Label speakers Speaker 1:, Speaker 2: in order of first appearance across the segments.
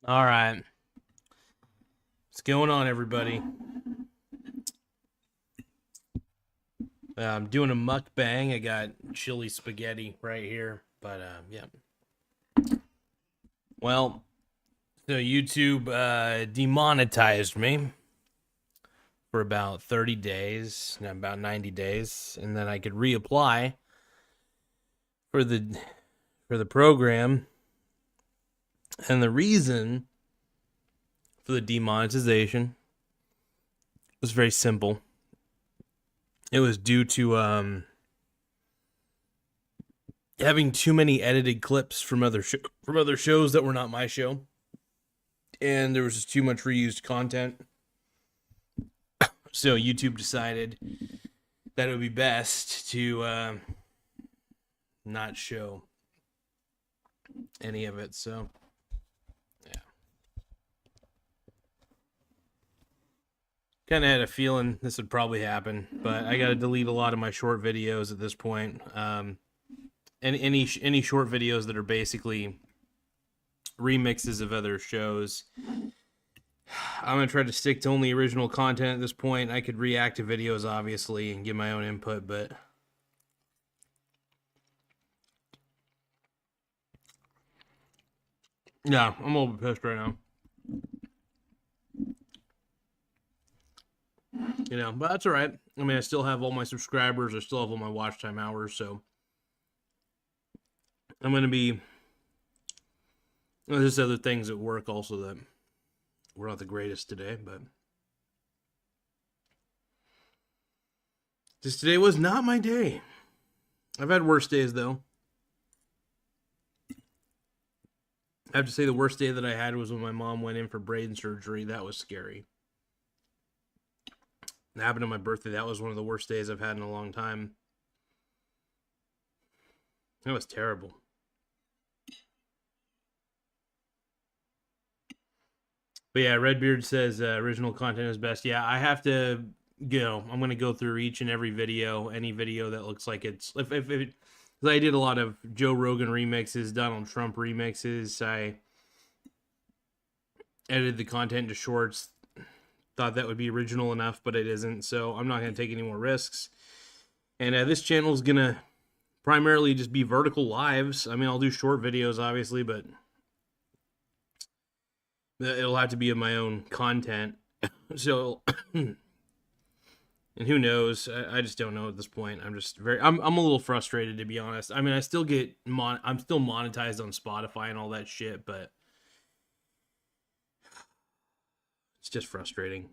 Speaker 1: All right. What's going on, everybody? I'm doing a mukbang. I got chili spaghetti right here. But, yeah. Well, so YouTube demonetized me for about 30 days, about 90 days. And then I could reapply for the program. And the reason for the demonetization was very simple. It was due to having too many edited clips from other shows that were not my show, and there was just too much reused content. So YouTube decided that it would be best to not show any of it. So yeah, kind of had a feeling this would probably happen, but I got to delete a lot of my short videos at this point. And any short videos that are basically remixes of other shows. I'm going to try to stick to only original content at this point. I could react to videos, obviously, and give my own input, but yeah, I'm a little bit pissed right now. But that's all right. I mean, I still have all my subscribers. I still have all my watch time hours, so I'm going to be... There's other things at work also that were not the greatest today, but... Just today was not my day. I've had worse days, though. I have to say the worst day that I had was when my mom went in for brain surgery. That was scary. It happened on my birthday. That was one of the worst days I've had in a long time. That was terrible. But yeah, Redbeard says original content is best. Yeah, I have to go. I'm going to go through each and every video, any video that looks like it's... If I did a lot of Joe Rogan remixes, Donald Trump remixes. I edited the content to shorts. Thought that would be original enough, but it isn't. So I'm not going to take any more risks. And this channel is going to primarily just be vertical lives. I mean, I'll do short videos, obviously, but it'll have to be of my own content. So, and who knows? I just don't know at this point. I'm a little frustrated, to be honest. I mean, I'm still monetized on Spotify and all that shit, but it's just frustrating.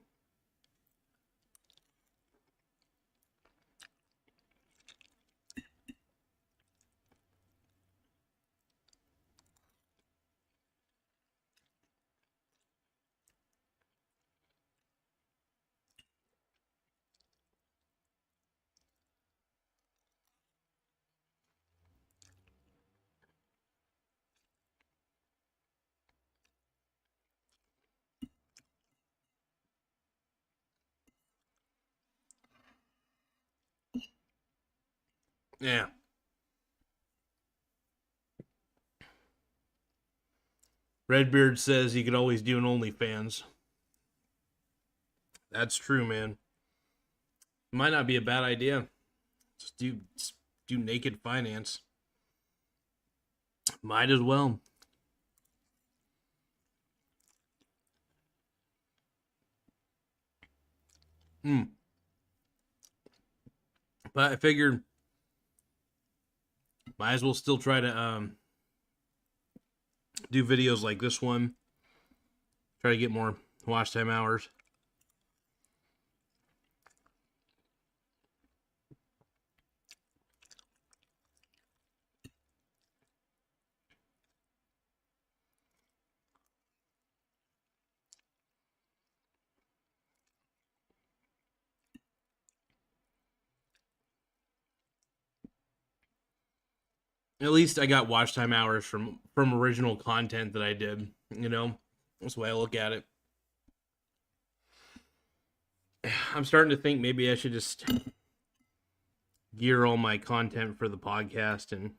Speaker 1: Yeah. Redbeard says you could always do an OnlyFans. That's true, man. Might not be a bad idea. Just do naked finance. Might as well. But I figured might as well still try to do videos like this one. Try to get more watch time hours. At least I got watch time hours from original content that I did. That's the way I look at it. I'm starting to think maybe I should just gear all my content for the podcast and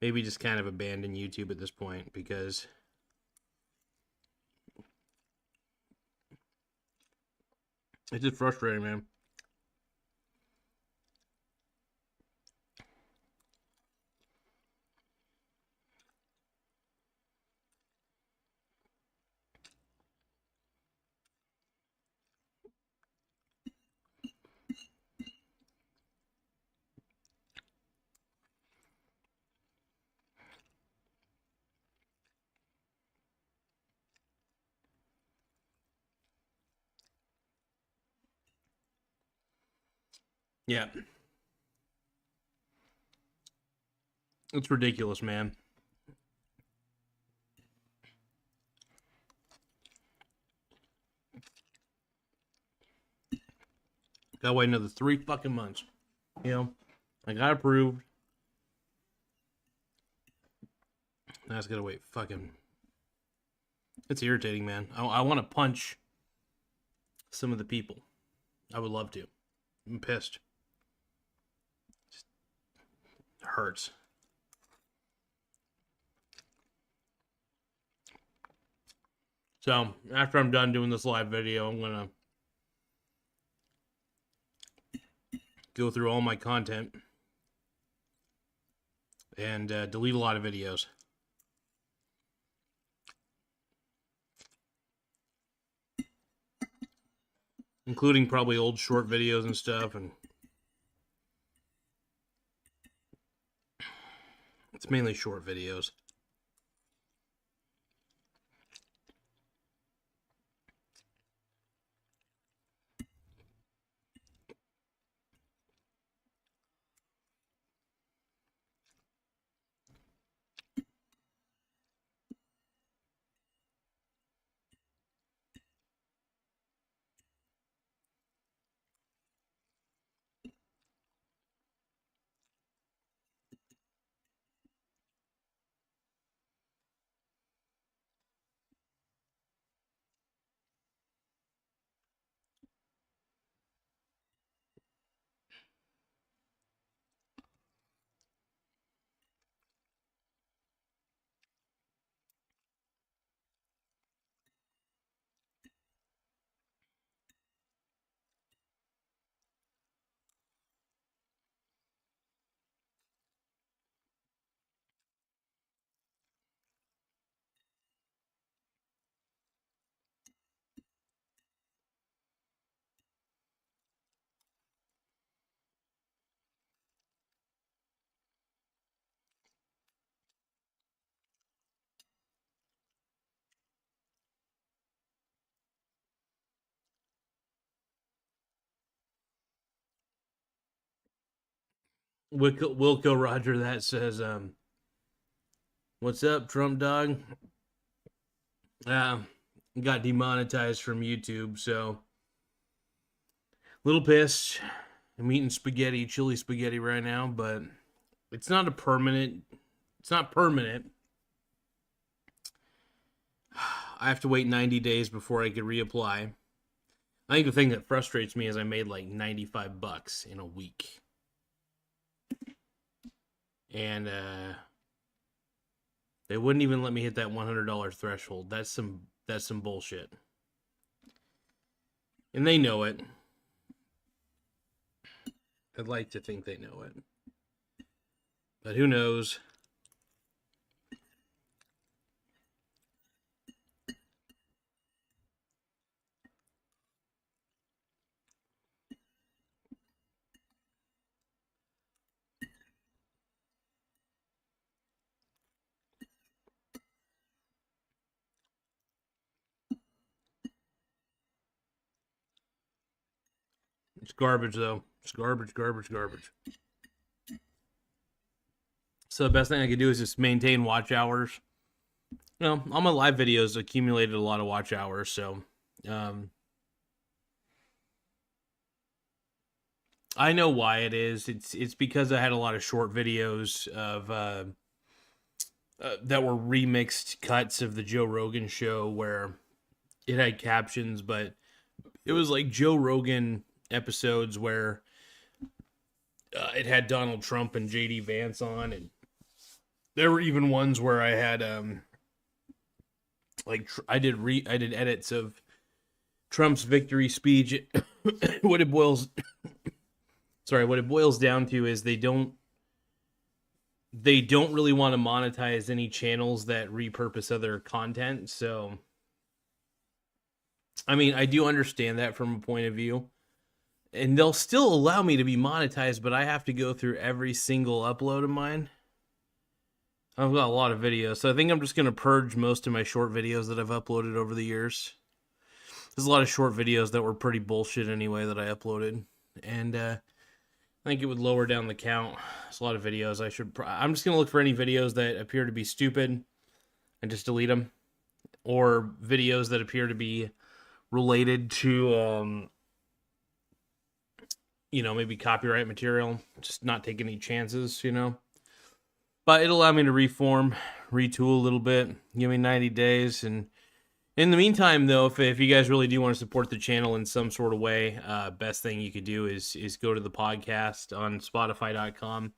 Speaker 1: maybe just kind of abandon YouTube at this point, because It's just frustrating, man. Yeah. It's ridiculous, man. Gotta wait another 3 fucking months. You know, I got approved. Now I just gotta wait fucking. It's irritating, man. I want to punch some of the people. I would love to. I'm pissed. It hurts. So, after I'm done doing this live video, I'm gonna go through all my content and delete a lot of videos. Including probably old short videos and stuff, and it's mainly short videos. Wilco Roger that says, what's up, Trump dog? Got demonetized from YouTube, so a little pissed. I'm eating spaghetti, chili spaghetti right now, but it's not permanent. I have to wait 90 days before I can reapply. I think the thing that frustrates me is I made like $95 in a week. And they wouldn't even let me hit that $100 threshold. That's some bullshit. And they know it. I'd like to think they know it. But who knows? It's garbage, though. It's garbage. So the best thing I could do is just maintain watch hours. You know, all my live videos accumulated a lot of watch hours, so I know why it is. It's because I had a lot of short videos of that were remixed cuts of the Joe Rogan show where it had captions, but it was like Joe Rogan episodes where it had Donald Trump and JD Vance on, and there were even ones where I had like I did edits of Trump's victory speech, what it boils down to is they don't really want to monetize any channels that repurpose other content. So, I mean, I do understand that from a point of view. And they'll still allow me to be monetized, but I have to go through every single upload of mine. I've got a lot of videos, so I think I'm just going to purge most of my short videos that I've uploaded over the years. There's a lot of short videos that were pretty bullshit anyway that I uploaded. And I think it would lower down the count. There's a lot of videos I'm just going to look for any videos that appear to be stupid and just delete them. Or videos that appear to be related to, maybe copyright material. Just not take any chances, But it'll allow me to reform, retool a little bit. Give me 90 days. And in the meantime, though, if you guys really do want to support the channel in some sort of way, best thing you could do is go to the podcast on Spotify.com.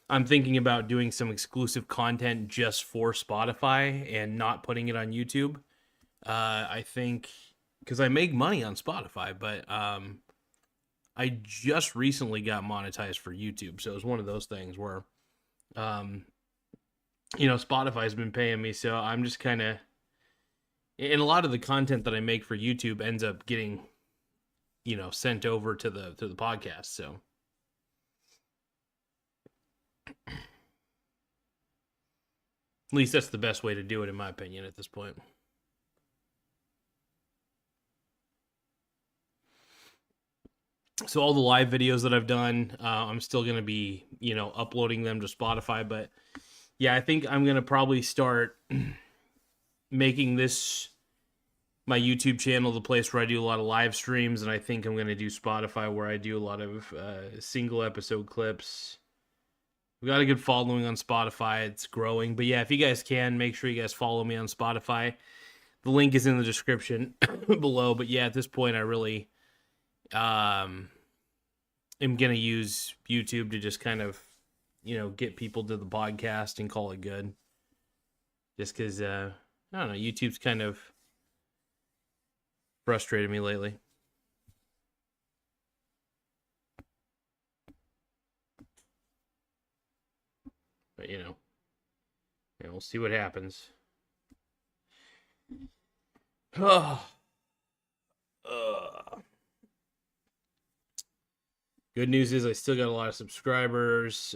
Speaker 1: I'm thinking about doing some exclusive content just for Spotify and not putting it on YouTube. I think, because I make money on Spotify, but I just recently got monetized for YouTube. So it was one of those things where, Spotify's been paying me. So I'm just kind of, and a lot of the content that I make for YouTube ends up getting, sent over to the podcast. So at least that's the best way to do it, in my opinion, at this point. So all the live videos that I've done, I'm still going to be, uploading them to Spotify. But yeah, I think I'm going to probably start making this my YouTube channel the place where I do a lot of live streams. And I think I'm going to do Spotify where I do a lot of single episode clips. We got a good following on Spotify. It's growing. But yeah, if you guys can, make sure you guys follow me on Spotify. The link is in the description below. But yeah, at this point, I really am going to use YouTube to just kind of, get people to the podcast and call it good. Just because, I don't know, YouTube's kind of frustrated me lately. But, we'll see what happens. Good news is I still got a lot of subscribers.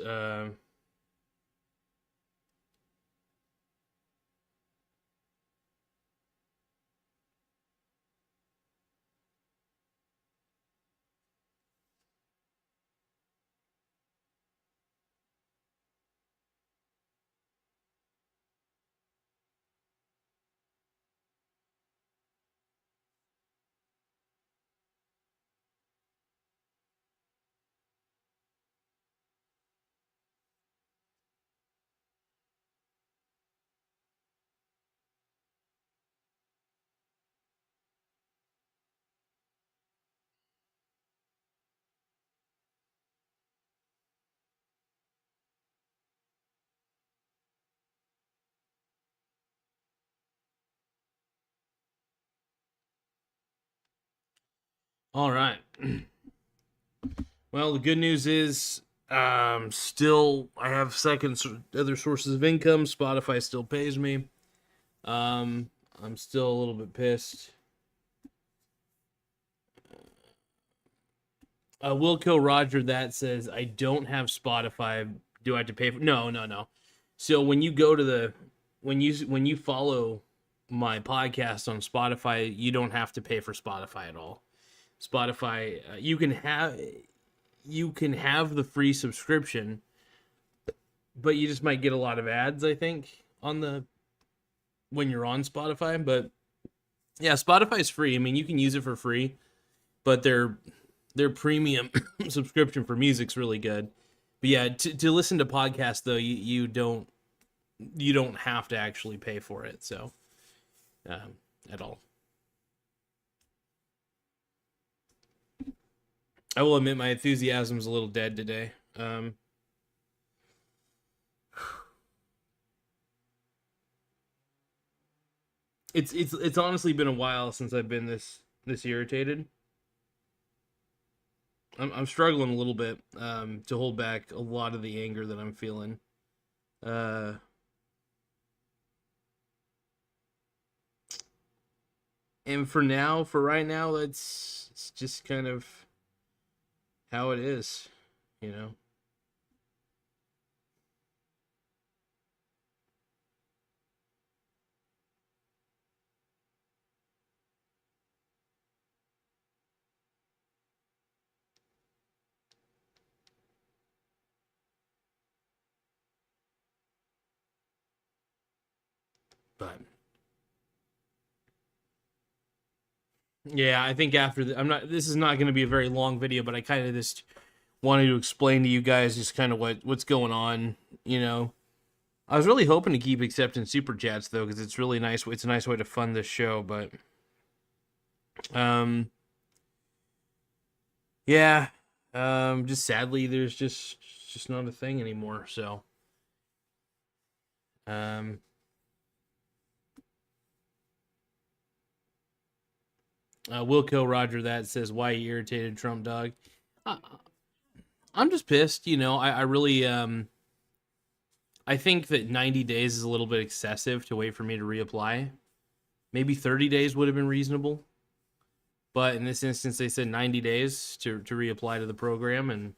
Speaker 1: All right. Well, the good news is, still I have other sources of income. Spotify still pays me. I'm still a little bit pissed. Wilco Roger that says I don't have Spotify. Do I have to pay for? No. So when you go to when you follow my podcast on Spotify, you don't have to pay for Spotify at all. Spotify, you can have the free subscription, but you just might get a lot of ads, I think, when you're on Spotify. But yeah, Spotify's free. I mean, you can use it for free, but their premium subscription for music's really good. But yeah, to listen to podcasts though, you don't have to actually pay for it. So at all. I will admit my enthusiasm's a little dead today. It's honestly been a while since I've been this this irritated. I'm struggling a little bit to hold back a lot of the anger that I'm feeling. And for right now, it's just kind of how it is, you know. But yeah, I think after I'm not. This is not going to be a very long video, but I kind of just wanted to explain to you guys just kind of what's going on. You know, I was really hoping to keep accepting super chats though, because it's really nice. It's a nice way to fund this show, but yeah, just sadly, there's just not a thing anymore. So Wilco Roger that says, why you irritated, Trump dog? I'm just pissed, you know. I really I think that 90 days is a little bit excessive to wait for me to reapply. Maybe 30 days would have been reasonable. But in this instance, they said 90 days to reapply to the program. And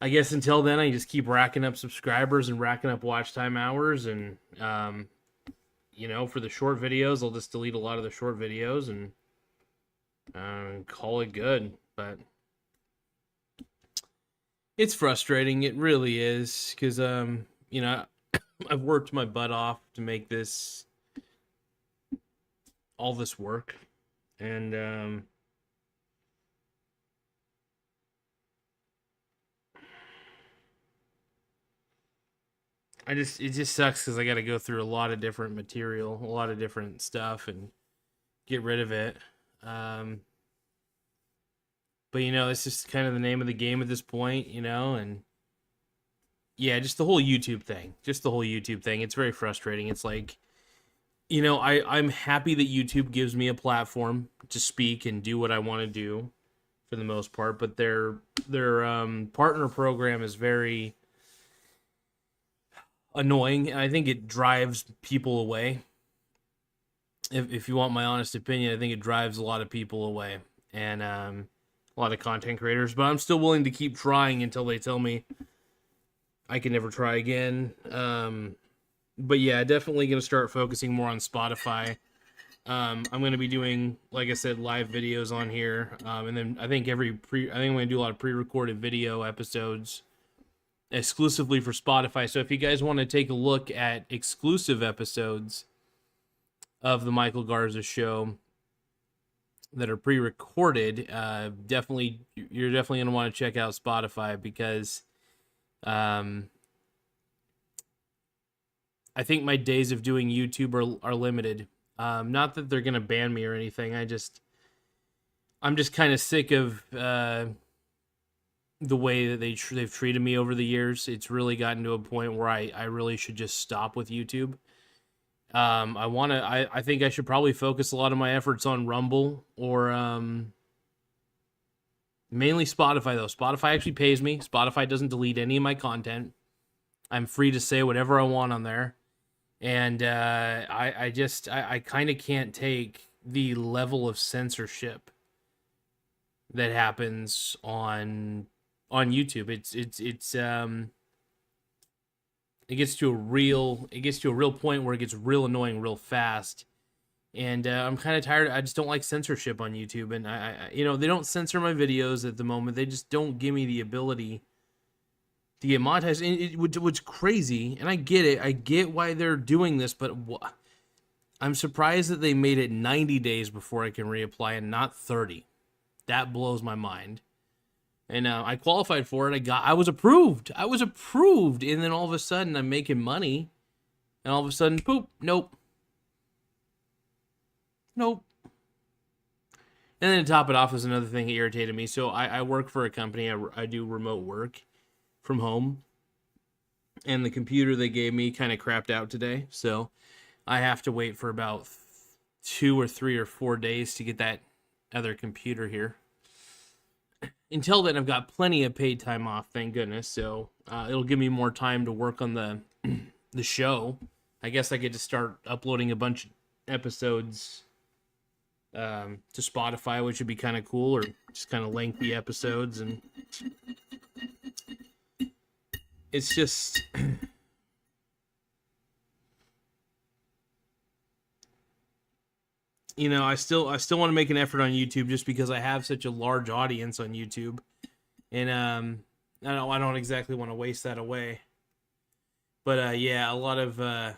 Speaker 1: I guess until then, I just keep racking up subscribers and racking up watch time hours. And, you know, for the short videos, I'll just delete a lot of the short videos and call it good. But it's frustrating. It really is. Because, you know, I've worked my butt off to make this, all this work. And, it just sucks because I got to go through a lot of different material, a lot of different stuff, and get rid of it. But you know, it's just kind of the name of the game at this point, you know, and yeah, just the whole YouTube thing, It's very frustrating. It's like, you know, I'm happy that YouTube gives me a platform to speak and do what I want to do for the most part, but their partner program is very annoying, and I think it drives people away. If you want my honest opinion, I think it drives a lot of people away, and a lot of content creators. But I'm still willing to keep trying until they tell me I can never try again. But yeah, definitely going to start focusing more on Spotify. I'm going to be doing, like I said, live videos on here, and then I think I'm going to do a lot of pre-recorded video episodes exclusively for Spotify. So if you guys want to take a look at exclusive episodes of the Michael Garza show that are pre-recorded, you're definitely going to want to check out Spotify, because I think my days of doing YouTube are limited. Not that they're going to ban me or anything. I'm just kind of sick of the way that they've treated me over the years. It's really gotten to a point where I really should just stop with YouTube. I think I should probably focus a lot of my efforts on Rumble or mainly Spotify, though. Spotify actually pays me. Spotify doesn't delete any of my content. I'm free to say whatever I want on there. And I kind of can't take the level of censorship that happens on YouTube. It gets to a real point where it gets real annoying real fast, and I'm kind of tired. I just don't like censorship on YouTube, and I you know, they don't censor my videos at the moment. They just don't give me the ability to get monetized, and which crazy. And I get it. I get why they're doing this, but I'm surprised that they made it 90 days before I can reapply and not 30. That blows my mind. And I qualified for it. I was approved. And then all of a sudden, I'm making money. And all of a sudden, poop, nope. And then to top it off is another thing that irritated me. So I work for a company. I do remote work from home. And the computer they gave me kind of crapped out today. So I have to wait for about 2 or 3 or 4 days to get that other computer here. Until then, I've got plenty of paid time off, thank goodness. So it'll give me more time to work on the the show. I guess I get to start uploading a bunch of episodes to Spotify, which would be kind of cool, or just kind of lengthy episodes. And it's just you know, I still want to make an effort on YouTube just because I have such a large audience on YouTube, and I don't exactly want to waste that away. But yeah, a lot of I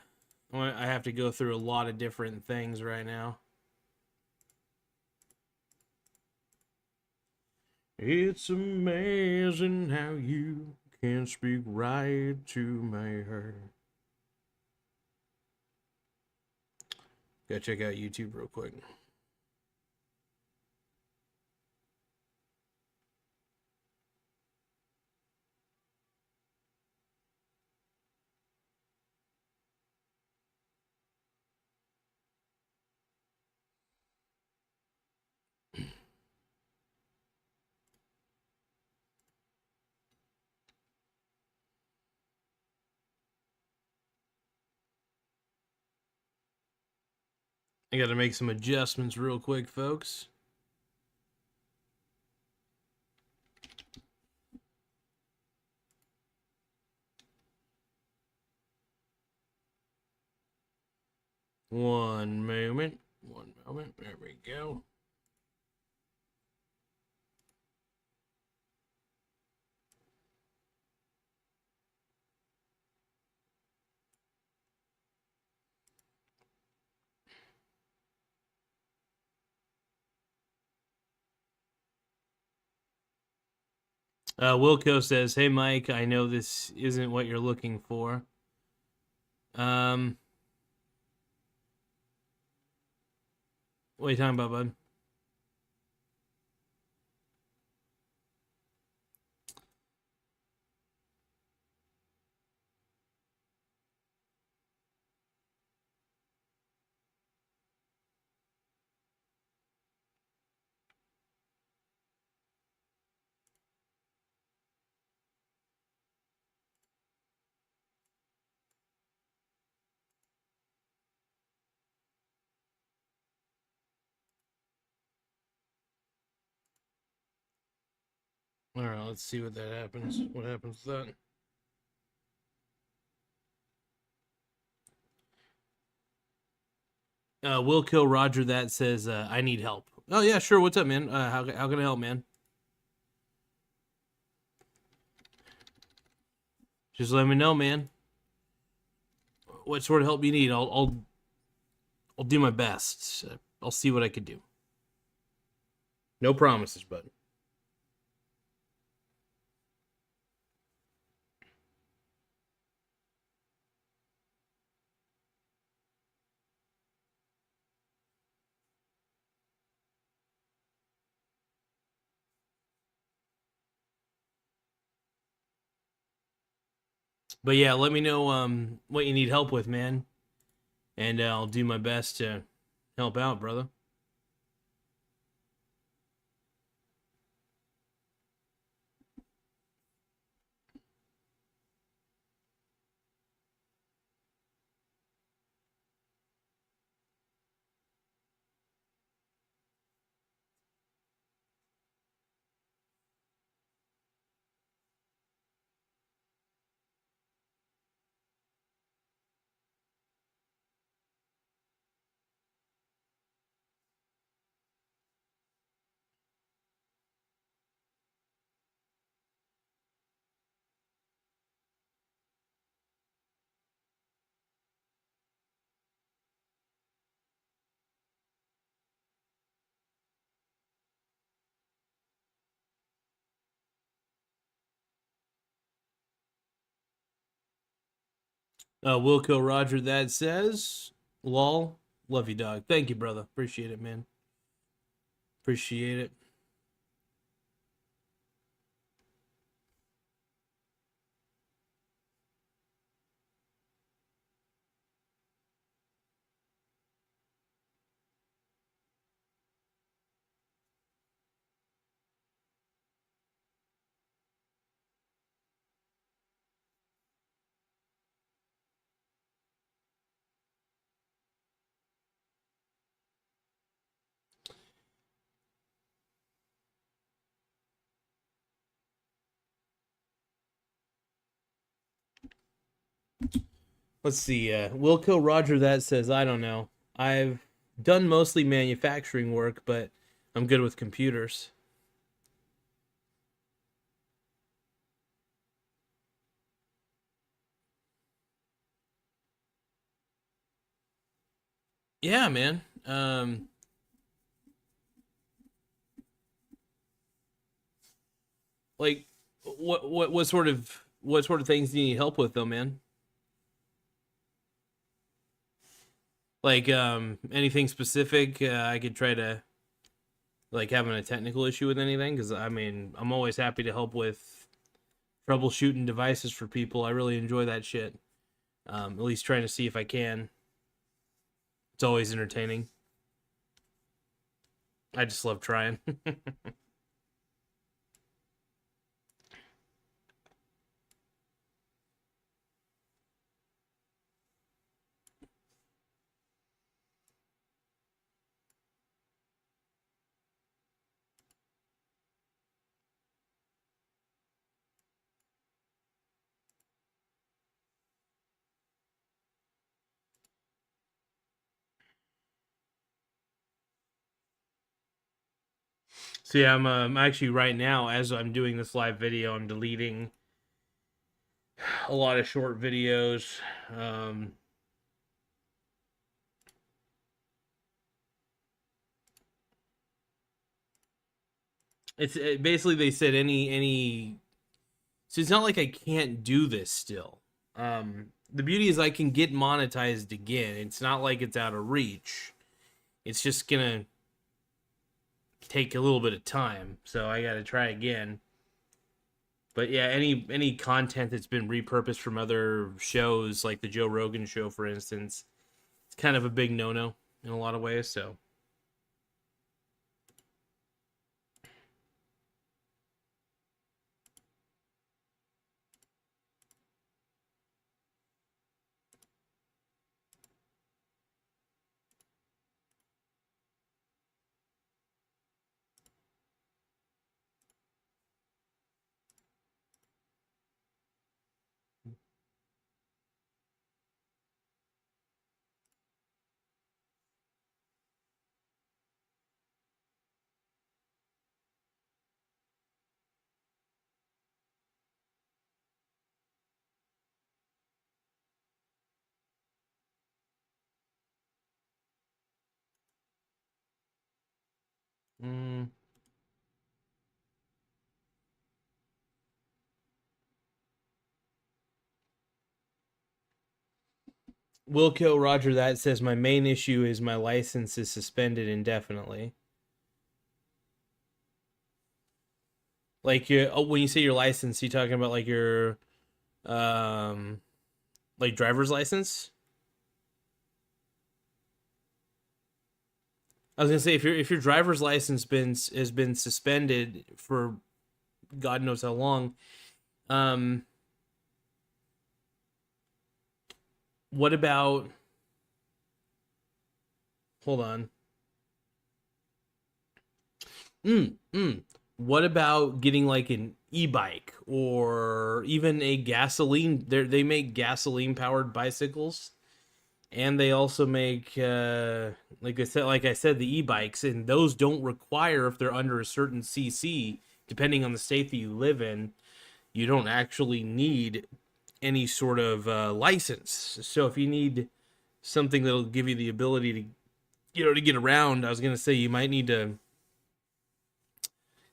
Speaker 1: have to go through a lot of different things right now. It's amazing how you can speak right to my heart. Gotta check out YouTube real quick. I gotta make some adjustments real quick, folks. One moment. There we go. Wilco says, "Hey Mike, I know this isn't what you're looking for. Um, what are you talking about, bud?" All right, let's see what that happens. What happens with that? Wilco Roger that says, "I need help." Oh yeah, sure. What's up, man? How can I help, man? Just let me know, man. What sort of help you need? I'll do my best. I'll see what I can do. No promises, bud. But yeah, let me know what you need help with, man, and I'll do my best to help out, brother. Wilco Roger that says, "Lol, love you, dog." Thank you, brother. Appreciate it, man. Appreciate it. Let's see. Wilco Roger that says, I don't know. I've done mostly manufacturing work, but I'm good with computers. Yeah, man. Like, what sort of things do you need help with, though, man? Like, anything specific? I could try to like having a technical issue with anything, because I mean, I'm always happy to help with troubleshooting devices for people. I really enjoy that shit. At least trying to see if I can. It's always entertaining. I just love trying. So yeah, I'm actually right now, as I'm doing this live video, I'm deleting a lot of short videos. Um, basically they said any. So it's not like I can't do this still. The beauty is I can get monetized again. It's not like it's out of reach. It's just gonna take a little bit of time, so I got to try again. But yeah, any content that's been repurposed from other shows, like the Joe Rogan show, for instance, it's kind of a big no-no in a lot of ways. So, mm, Wilco Roger that says my main issue is my license is suspended indefinitely. Like when you say your license, you talking about like your um like driver's license? I was gonna say if your driver's license has been suspended for God knows how long, um, what about? Hold on. Mm, mm. What about getting like an e-bike or even a gasoline? They make gasoline powered bicycles, and they also make like I said the e-bikes, and those don't require, if they're under a certain cc, depending on the state that you live in, you don't actually need any sort of license. So if you need something that'll give you the ability to to get around, I was gonna say you might need to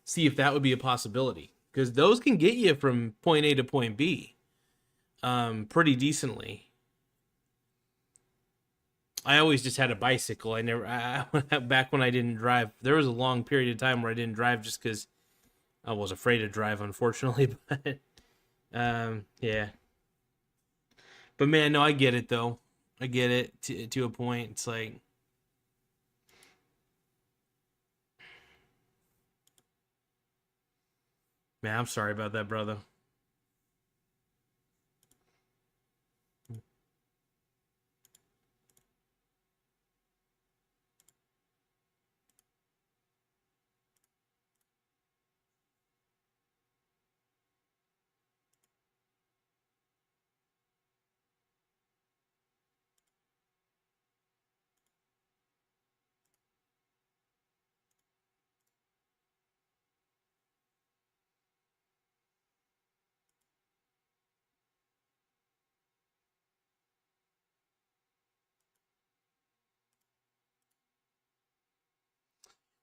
Speaker 1: see if that would be a possibility, because those can get you from point A to point B pretty decently. I always just had a bicycle. I never back when I didn't drive. There was a long period of time where I didn't drive just because I was afraid to drive, unfortunately. But yeah. But man, no, I get it though. I get it to a point. It's like, man, I'm sorry about that, brother.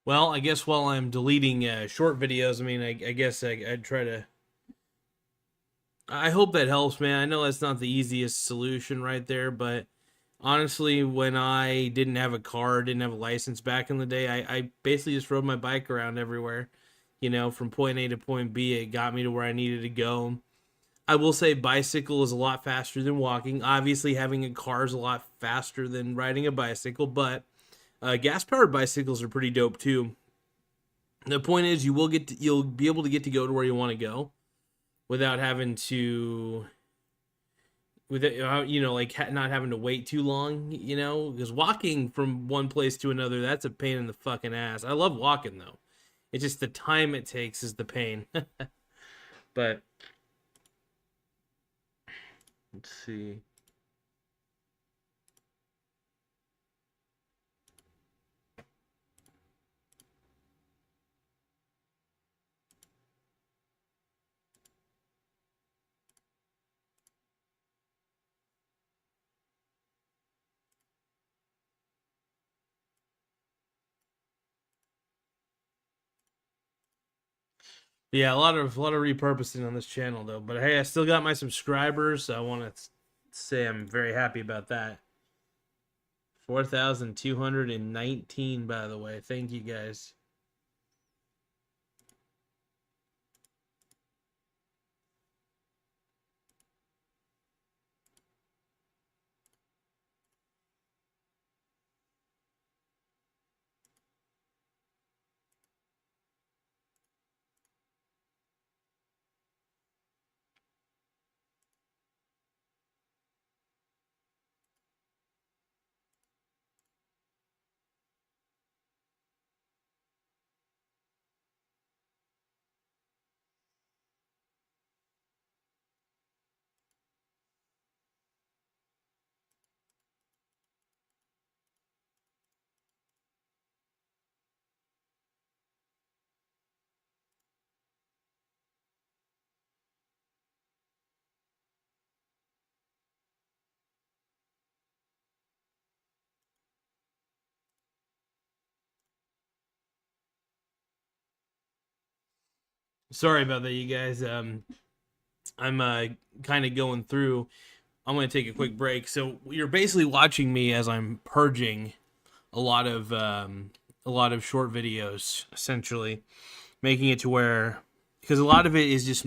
Speaker 1: Well, I guess while I'm deleting short videos, I mean, I guess I'd try to. I hope that helps, man. I know that's not the easiest solution right there, but honestly, when I didn't have a car, didn't have a license back in the day, I basically just rode my bike around everywhere. You know, from point A to point B, it got me to where I needed to go. I will say bicycle is a lot faster than walking. Obviously, having a car is a lot faster than riding a bicycle, but gas-powered bicycles are pretty dope too. The point is, you'll be able to get to go to where you want to go without having to, without like not having to wait too long. You know, because walking from one place to another, that's a pain in the fucking ass. I love walking though. It's just the time it takes is the pain. But let's see. Yeah, a lot of repurposing on this channel though. But hey, I still got my subscribers. So I want to say I'm very happy about that. 4,219, by the way. Thank you guys. Sorry about that, you guys. I'm kind of going through. I'm going to take a quick break. So you're basically watching me as I'm purging a lot of short videos, essentially, making it to where, because a lot of it is just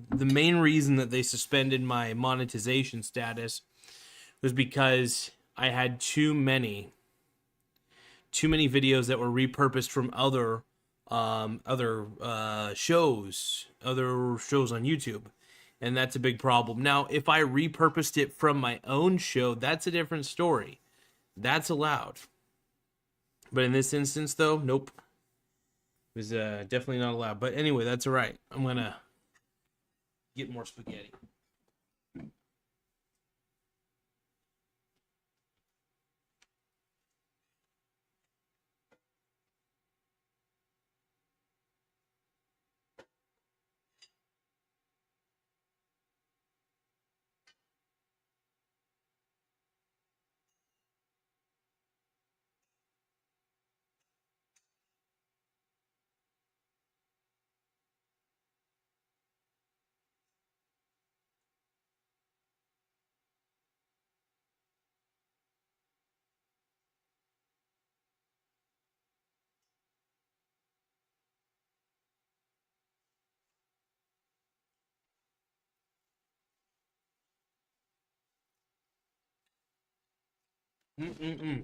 Speaker 1: the main reason that they suspended my monetization status was because I had too many videos that were repurposed from other shows on YouTube, and that's a big problem. Now, if I repurposed it from my own show, that's a different story. That's allowed. But in this instance, though, nope. It was definitely not allowed. But anyway, that's all right. I'm gonna get more spaghetti. Mm-mm-mm.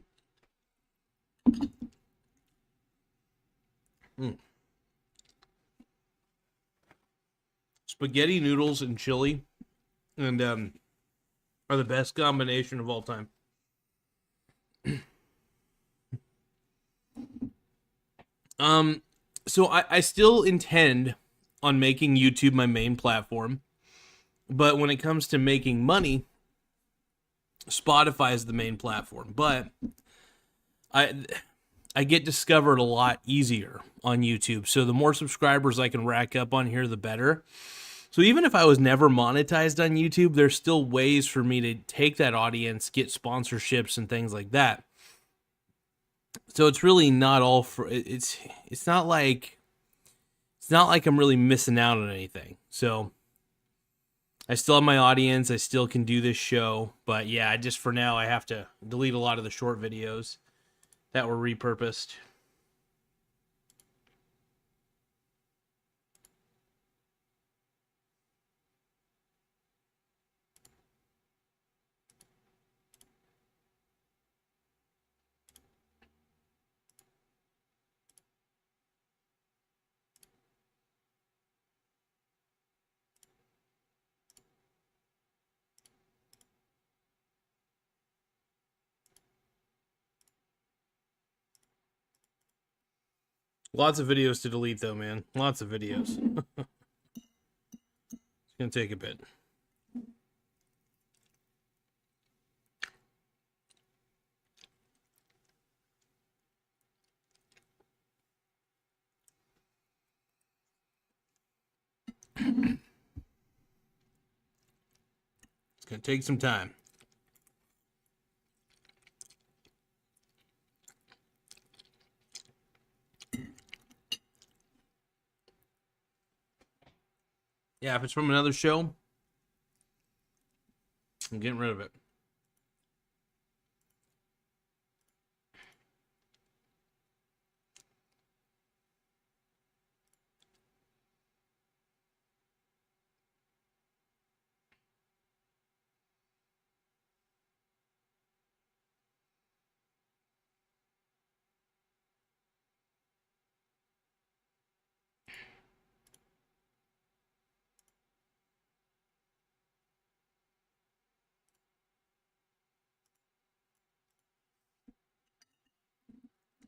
Speaker 1: Mm. Spaghetti noodles and chili, and are the best combination of all time. So I still intend on making YouTube my main platform, but when it comes to making money, Spotify is the main platform. But I get discovered a lot easier on YouTube. So the more subscribers I can rack up on here, the better. So even if I was never monetized on YouTube, there's still ways for me to take that audience, get sponsorships and things like that. So it's really not all for it's not like I'm really missing out on anything. So I still have my audience. I still can do this show, but yeah, just for now I have to delete a lot of the short videos that were repurposed. Lots of videos to delete though, man. Lots of videos. It's gonna take a bit. It's gonna take some time. Yeah, if it's from another show, I'm getting rid of it.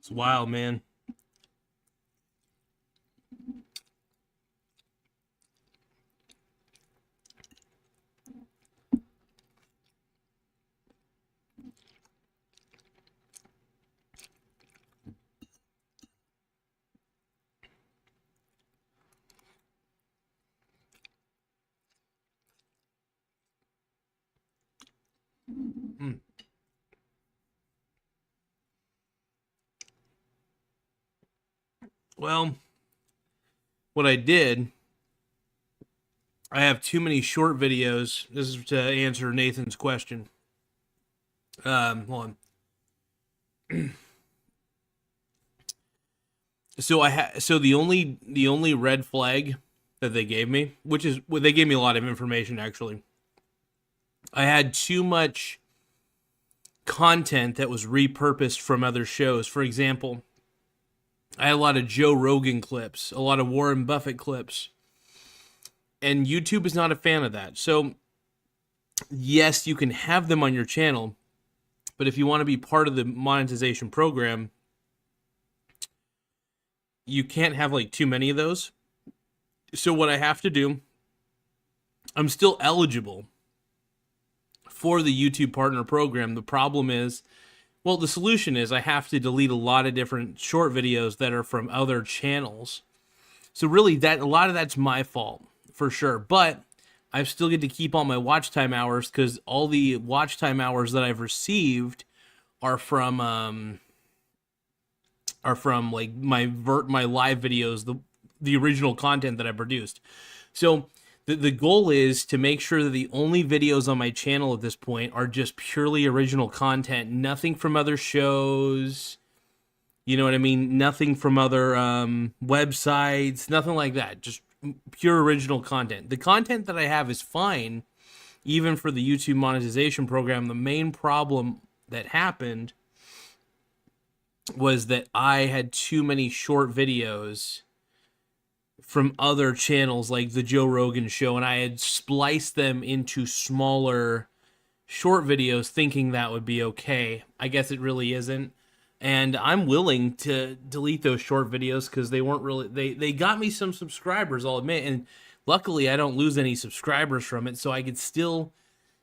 Speaker 1: It's wild, man. Mm. Well, what I did, I have too many short videos. This is to answer Nathan's question. Hold on. So the only red flag that they gave me, which is well, they gave me a lot of information actually. I had too much content that was repurposed from other shows. For example, I had a lot of Joe Rogan clips, a lot of Warren Buffett clips, and YouTube is not a fan of that. So yes, you can have them on your channel, but if you want to be part of the monetization program, you can't have like too many of those. So what I have to do, I'm still eligible for the YouTube partner program. The problem is, well, the solution is I have to delete a lot of different short videos that are from other channels. So really that a lot of that's my fault for sure, but I still get to keep all my watch time hours because all the watch time hours that I've received are from like my live videos, the original content that I produced. So the goal is to make sure that the only videos on my channel at this point are just purely original content, nothing from other shows. You know what I mean? Nothing from other websites, nothing like that. Just pure original content. The content that I have is fine, even for the YouTube monetization program. The main problem that happened was that I had too many short videos from other channels like the Joe Rogan show, and I had spliced them into smaller short videos thinking that would be okay. I guess it really isn't. And I'm willing to delete those short videos because they weren't really they got me some subscribers, I'll admit, and luckily I don't lose any subscribers from it, so I could still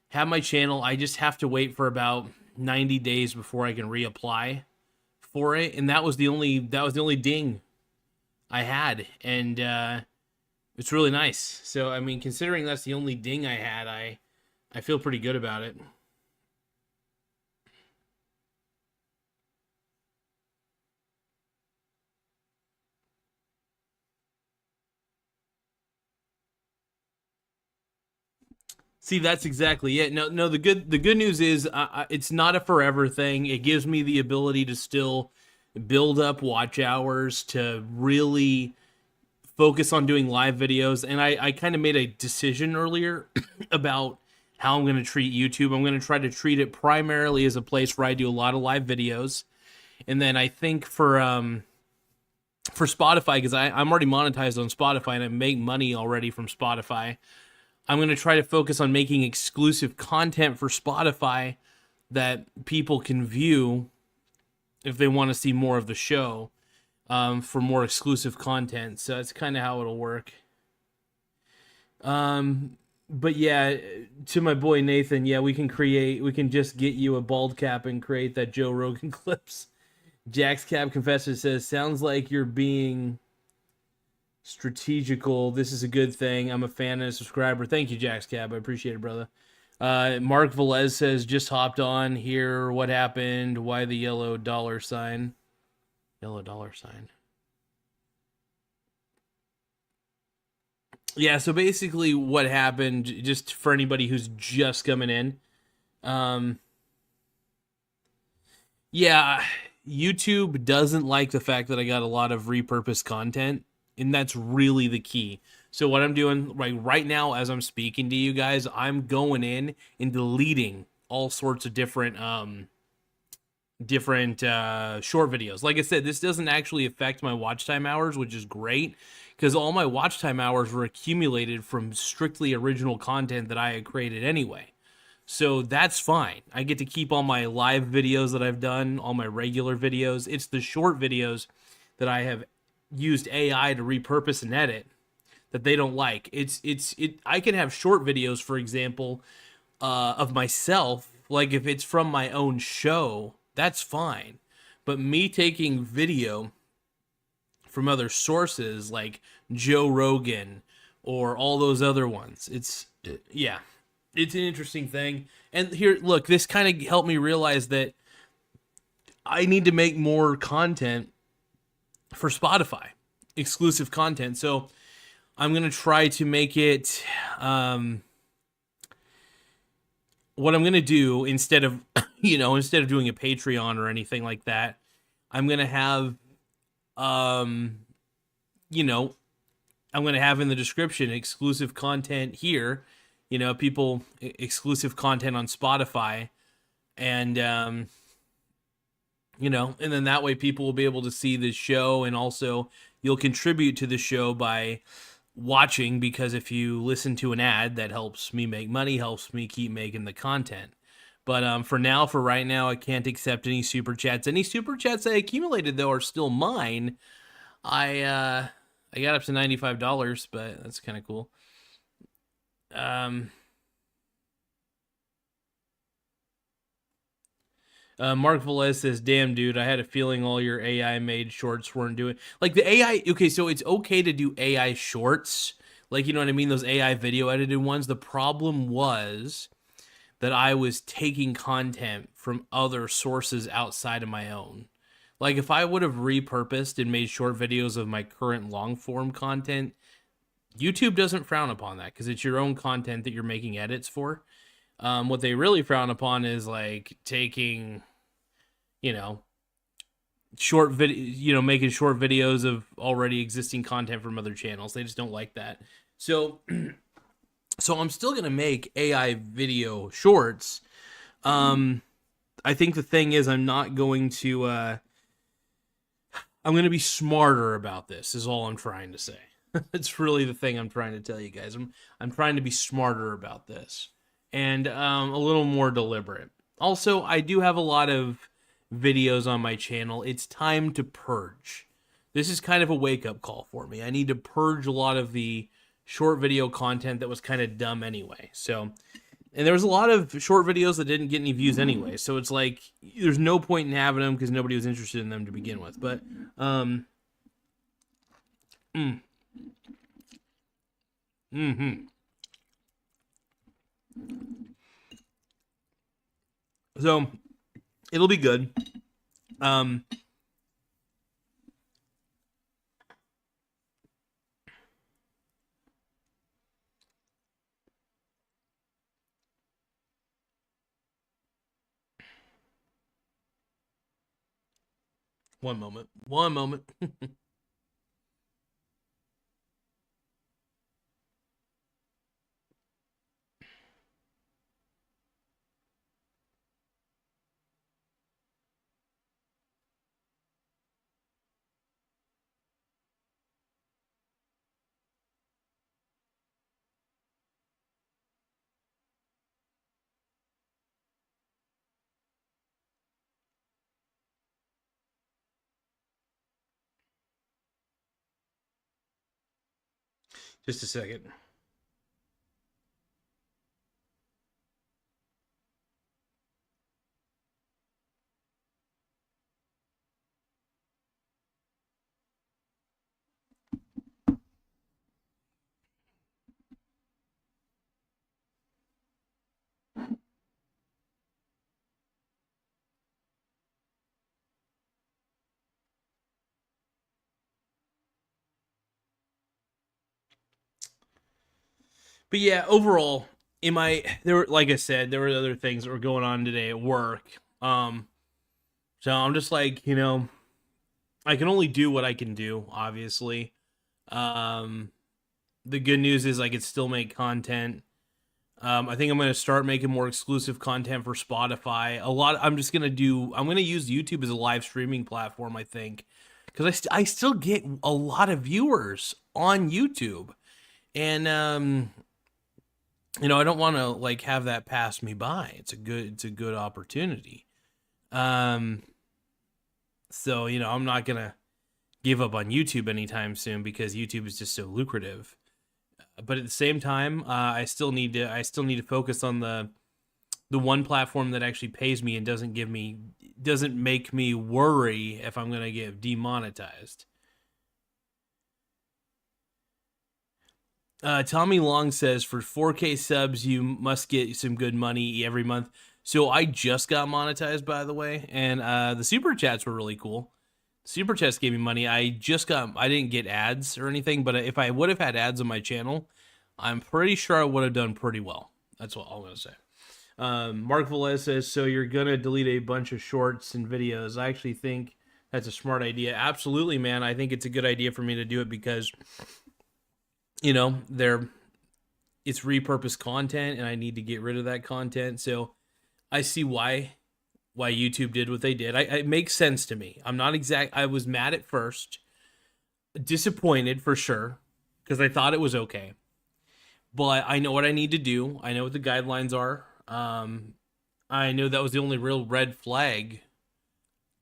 Speaker 1: have my channel. I just have to wait for about 90 days before I can reapply for it, and that was the only ding I had, and it's really nice. So I mean, considering that's the only ding I had, I feel pretty good about it. See, that's exactly it. No. The good news is it's not a forever thing. It gives me the ability to still build up watch hours, to really focus on doing live videos. And I kind of made a decision earlier about how I'm going to treat YouTube. I'm going to try to treat it primarily as a place where I do a lot of live videos. And then I think for Spotify, because I'm already monetized on Spotify and I make money already from Spotify, I'm going to try to focus on making exclusive content for Spotify that people can view if they want to see more of the show, for more exclusive content. So that's kind of how it'll work. But yeah, to my boy Nathan, yeah, we can just get you a bald cap and create that Joe Rogan clips. Jack's Cab Confessor says, sounds like you're being strategical. This is a good thing. I'm a fan and a subscriber. Thank you, Jack's Cab. I appreciate it, brother. Mark Velez says, just hopped on here. What happened? Why the yellow dollar sign? Yellow dollar sign. Yeah, so basically what happened, just for anybody who's just coming in, yeah, YouTube doesn't like the fact that I got a lot of repurposed content, and that's really the key. So what I'm doing right now as I'm speaking to you guys, I'm going in and deleting all sorts of different short videos. Like I said, this doesn't actually affect my watch time hours, which is great, because all my watch time hours were accumulated from strictly original content that I had created anyway. So that's fine. I get to keep all my live videos that I've done, all my regular videos. It's the short videos that I have used AI to repurpose and edit that they don't like. I can have short videos, for example, of myself. Like if it's from my own show, that's fine. But me taking video from other sources like Joe Rogan or all those other ones, it's an interesting thing. And here, look, this kind of helped me realize that I need to make more content for Spotify, exclusive content. So I'm going to try to make it, what I'm going to do instead of, instead of doing a Patreon or anything like that, I'm going to have, I'm going to have in the description exclusive content here, people, exclusive content on Spotify, and, and then that way people will be able to see the show, and also you'll contribute to the show by watching, because if you listen to an ad, that helps me make money, helps me keep making the content. But for right now, I can't accept any super chats. Any super chats I accumulated, though, are still mine. I got up to $95, but that's kind of cool. Mark Velez says, damn, dude, I had a feeling all your AI-made shorts weren't doing... Like, the AI... Okay, so it's okay to do AI shorts. Like, you know what I mean? Those AI video-edited ones. The problem was that I was taking content from other sources outside of my own. Like, if I would have repurposed and made short videos of my current long-form content, YouTube doesn't frown upon that, because it's your own content that you're making edits for. What they really frown upon is, like, taking, short video, making short videos of already existing content from other channels. They just don't like that. So I'm still going to make AI video shorts. I think the thing is, I'm not going to, I'm going to be smarter about this, is all I'm trying to say. It's really the thing I'm trying to tell you guys. I'm trying to be smarter about this, and a little more deliberate. Also, I do have a lot of videos on my channel. It's time to purge. This is kind of a wake-up call for me. I need to purge a lot of the short video content that was kind of dumb anyway. So, and there was a lot of short videos that didn't get any views anyway. So it's like, there's no point in having them because nobody was interested in them to begin with. But, So, it'll be good. One moment. One moment. Just a second. But yeah, overall, in my there were, like I said, there were other things that were going on today at work. So I'm just like, I can only do what I can do, obviously. Um, the good news is I could still make content. I think I'm going to start making more exclusive content for Spotify. I'm going to use YouTube as a live streaming platform, I think, because I still get a lot of viewers on YouTube. And, I don't want to like have that pass me by. It's a good opportunity. Um, so, I'm not going to give up on YouTube anytime soon because YouTube is just so lucrative. But at the same time, I still need to focus on the one platform that actually pays me and doesn't make me worry if I'm gonna get demonetized. Tommy Long says for 4K subs you must get some good money every month. So I just got monetized, by the way, and the super chats were really cool. Super chats gave me money. I didn't get ads or anything, but if I would have had ads on my channel, I'm pretty sure I would have done pretty well. That's what I'm gonna say. Mark Velez says, so you're going to delete a bunch of shorts and videos. I actually think that's a smart idea. Absolutely, man. I think it's a good idea for me to do it because, it's repurposed content and I need to get rid of that content. So I see why YouTube did what they did. It makes sense to me. I was mad at first, disappointed for sure, because I thought it was okay. But I know what I need to do. I know what the guidelines are. I know that was the only real red flag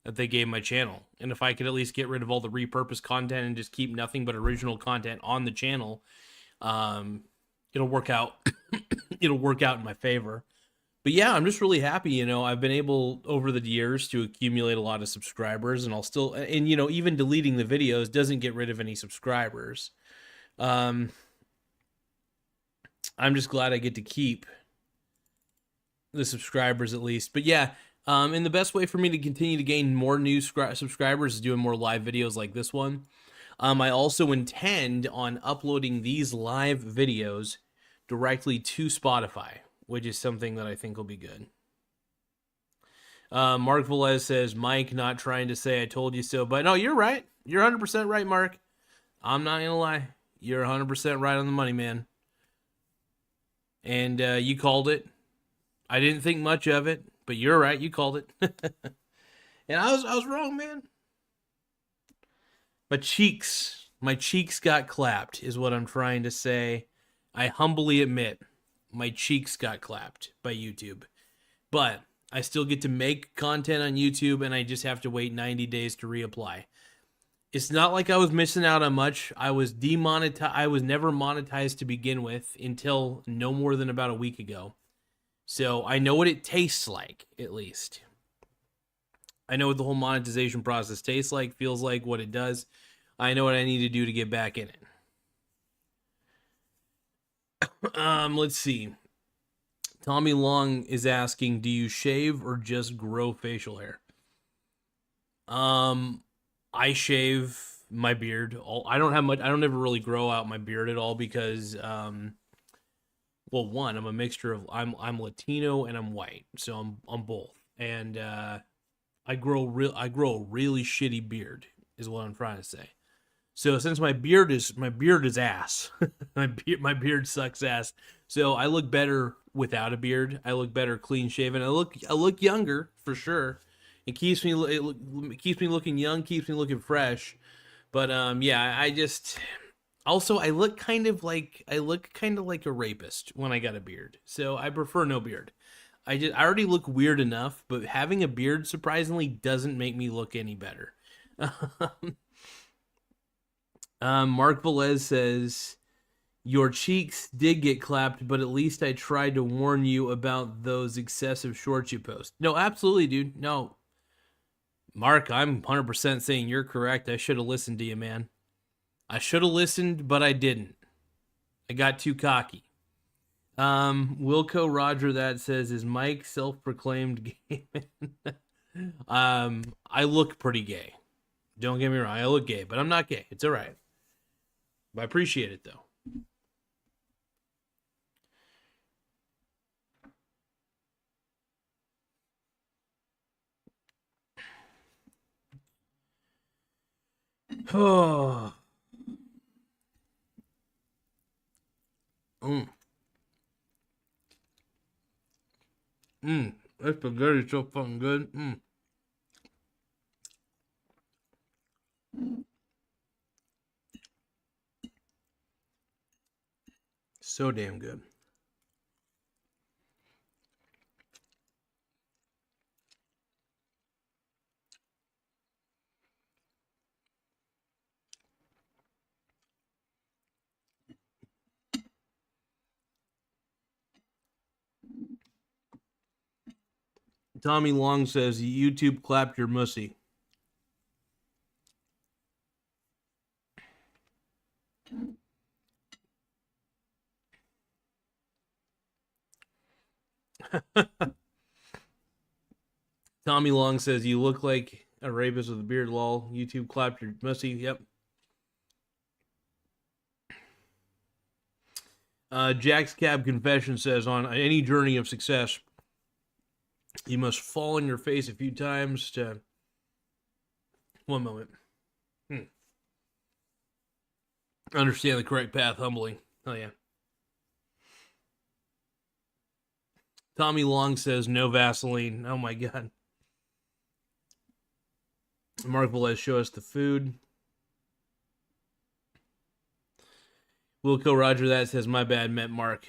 Speaker 1: that they gave my channel. And if I could at least get rid of all the repurposed content and just keep nothing but original content on the channel, um, it'll work out. It'll work out in my favor. But yeah, I'm just really happy. I've been able over the years to accumulate a lot of subscribers, and even deleting the videos doesn't get rid of any subscribers. Um, I'm just glad I get to keep the subscribers at least. But yeah, and the best way for me to continue to gain more new subscribers is doing more live videos like this one. I also intend on uploading these live videos directly to Spotify, which is something that I think will be good. Mark Velez says, Mike, not trying to say I told you so, but no, you're right. You're 100% right, Mark. I'm not going to lie. You're 100% right on the money, man. And you called it. I didn't think much of it, but you're right. You called it. And I was wrong, man. My cheeks got clapped, is what I'm trying to say. I humbly admit, my cheeks got clapped by YouTube. But I still get to make content on YouTube, and I just have to wait 90 days to reapply. It's not like I was missing out on much. I was demonetized. I was never monetized to begin with until no more than about a week ago. So I know what it tastes like, at least. I know what the whole monetization process tastes like, feels like, what it does. I know what I need to do to get back in it. Let's see. Tommy Long is asking, do you shave or just grow facial hair? I shave my beard. I don't have much. I don't ever really grow out my beard at all because, well, one, I'm a mixture of I'm Latino and I'm white, so I'm both, and I grow a really shitty beard is what I'm trying to say. So since my beard is ass, my beard sucks ass. So I look better without a beard. I look better clean shaven. I look younger for sure. It keeps me looking young, keeps me looking fresh. But yeah, I just also I look kind of like a rapist when I got a beard. So I prefer no beard. I already look weird enough, but having a beard surprisingly doesn't make me look any better. Mark Velez says, your cheeks did get clapped, but at least I tried to warn you about those excessive shorts you post. No, absolutely, dude. No. Mark, I'm 100% saying you're correct. I should have listened to you, man. I should have listened, but I didn't. I got too cocky. Wilco Roger that says, is Mike self-proclaimed gay man? I look pretty gay. Don't get me wrong. I look gay, but I'm not gay. It's all right. I appreciate it, though. Oh. That spaghetti's so fucking good. So damn good. Tommy Long says, YouTube clapped your mussy. Tommy Long says, you look like a rapist with a beard, lol. YouTube clapped your mussy. Yep. Jack's Cab Confession says, on any journey of success, you must fall on your face a few times to... One moment. Understand the correct path humbly. Oh, yeah. Tommy Long says, no Vaseline. Oh, my God. Mark Velez, show us the food. Wilco Roger that says, my bad, met Mark.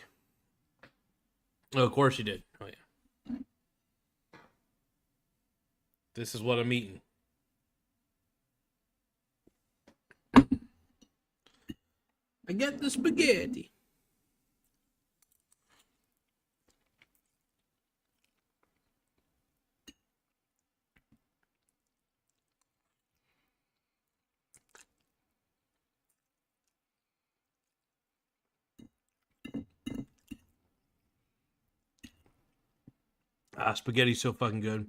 Speaker 1: Oh, of course you did. Oh, yeah. This is what I'm eating. I got the spaghetti. Spaghetti's so fucking good.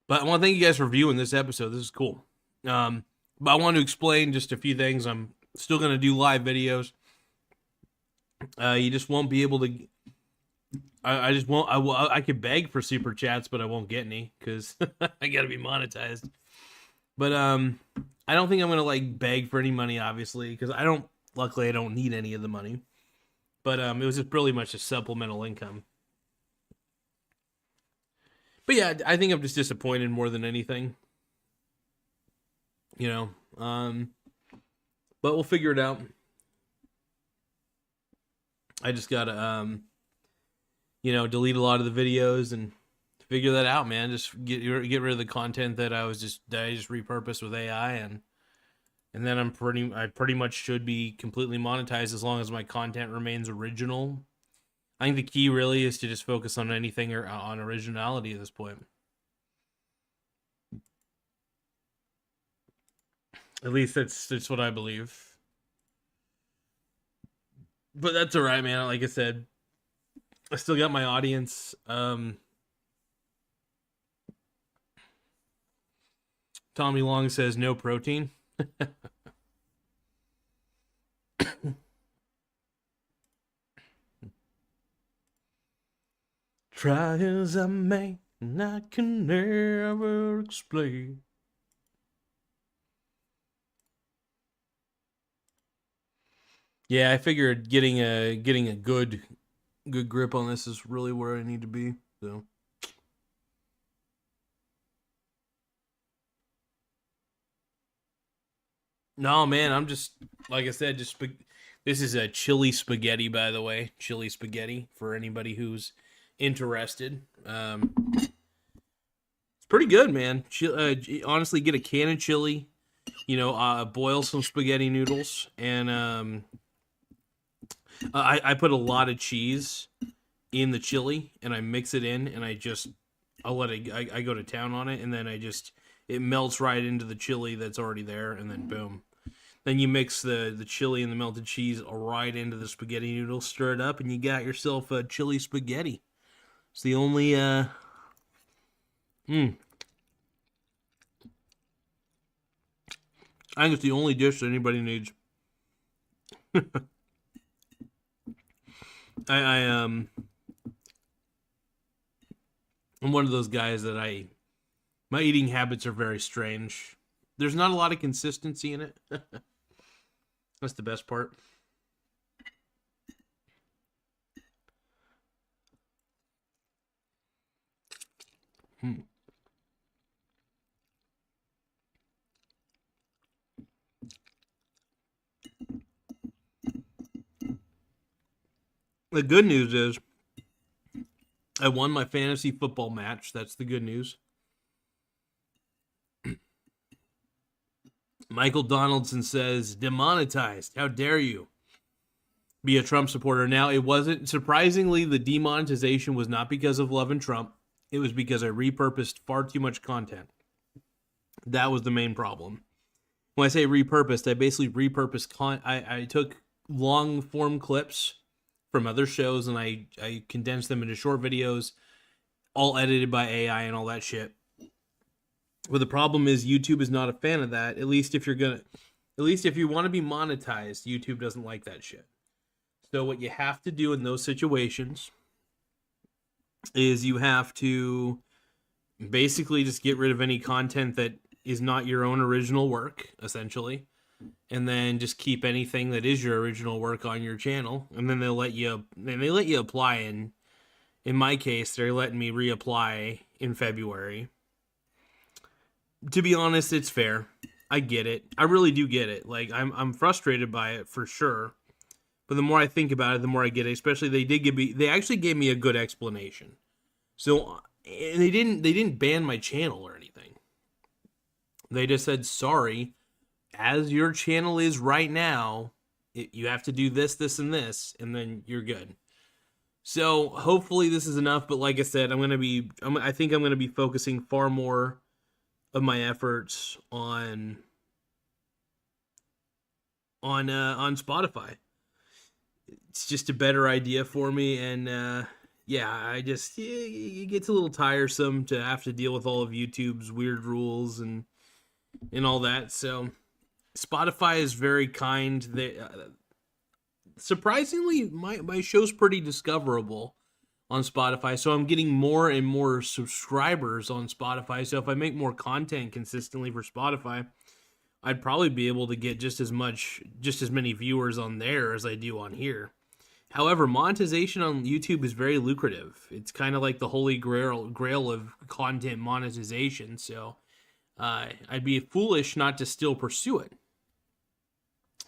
Speaker 1: But I want to thank you guys for viewing this episode. This is cool. But I want to explain just a few things. I'm still going to do live videos. You just won't be able to... I just won't... I could beg for super chats, but I won't get any because I got to be monetized. But I don't think I'm going to like beg for any money, obviously, because luckily I don't need any of the money. But it was just really much a supplemental income. But yeah, I think I'm just disappointed more than anything. You know, but we'll figure it out. I just gotta, delete a lot of the videos and figure that out, man. Just get rid of the content that I just repurposed with AI, and then I pretty much should be completely monetized as long as my content remains original. I think the key really is to just focus on anything or on originality at this point. At least that's what I believe. But that's all right, man. Like I said, I still got my audience. Tommy Long says no protein. Try as I may, and I can never explain. Yeah, I figured getting a good grip on this is really where I need to be. So. No, man, I'm just like I said, just this is a chili spaghetti, by the way, chili spaghetti for anybody who's interested. It's pretty good, man. Honestly, get a can of chili, boil some spaghetti noodles, and I put a lot of cheese in the chili, and I mix it in, and I'll let it. I go to town on it, and then it melts right into the chili that's already there, and then boom. Then you mix the chili and the melted cheese right into the spaghetti noodles, stir it up, and you got yourself a chili spaghetti. It's the only I think it's the only dish that anybody needs. I'm one of those guys that my eating habits are very strange. There's not a lot of consistency in it. That's the best part. The good news is I won my fantasy football match. That's the good news. Michael Donaldson says, demonetized. How dare you be a Trump supporter? Now, it wasn't, surprisingly, the demonetization was not because of love and Trump. It was because I repurposed far too much content. That was the main problem. When I say repurposed, I basically repurposed I took long form clips from other shows and I condensed them into short videos, all edited by AI and all that shit. But the problem is YouTube is not a fan of that. At least if you want to be monetized, YouTube doesn't like that shit. So what you have to do in those situations is you have to basically just get rid of any content that is not your own original work, essentially, and then just keep anything that is your original work on your channel, and then they let you apply. In my case, they're letting me reapply in February. To be honest, it's fair. I get it. I really do get it. Like I'm frustrated by it for sure. But the more I think about it, the more I get it. Especially they actually gave me a good explanation. So and they didn't ban my channel or anything. They just said, sorry, as your channel is right now, you have to do this, this, and this, and then you're good. So hopefully this is enough. But like I said, I think I'm gonna be focusing far more of my efforts on Spotify. It's just a better idea for me, and yeah, it gets a little tiresome to have to deal with all of YouTube's weird rules and all that. So Spotify is very kind. Surprisingly, my show's pretty discoverable on Spotify, so I'm getting more and more subscribers on Spotify. So if I make more content consistently for Spotify, I'd probably be able to get just as many viewers on there as I do on here. However, monetization on YouTube is very lucrative. It's kind of like the holy grail of content monetization. So I'd be foolish not to still pursue it.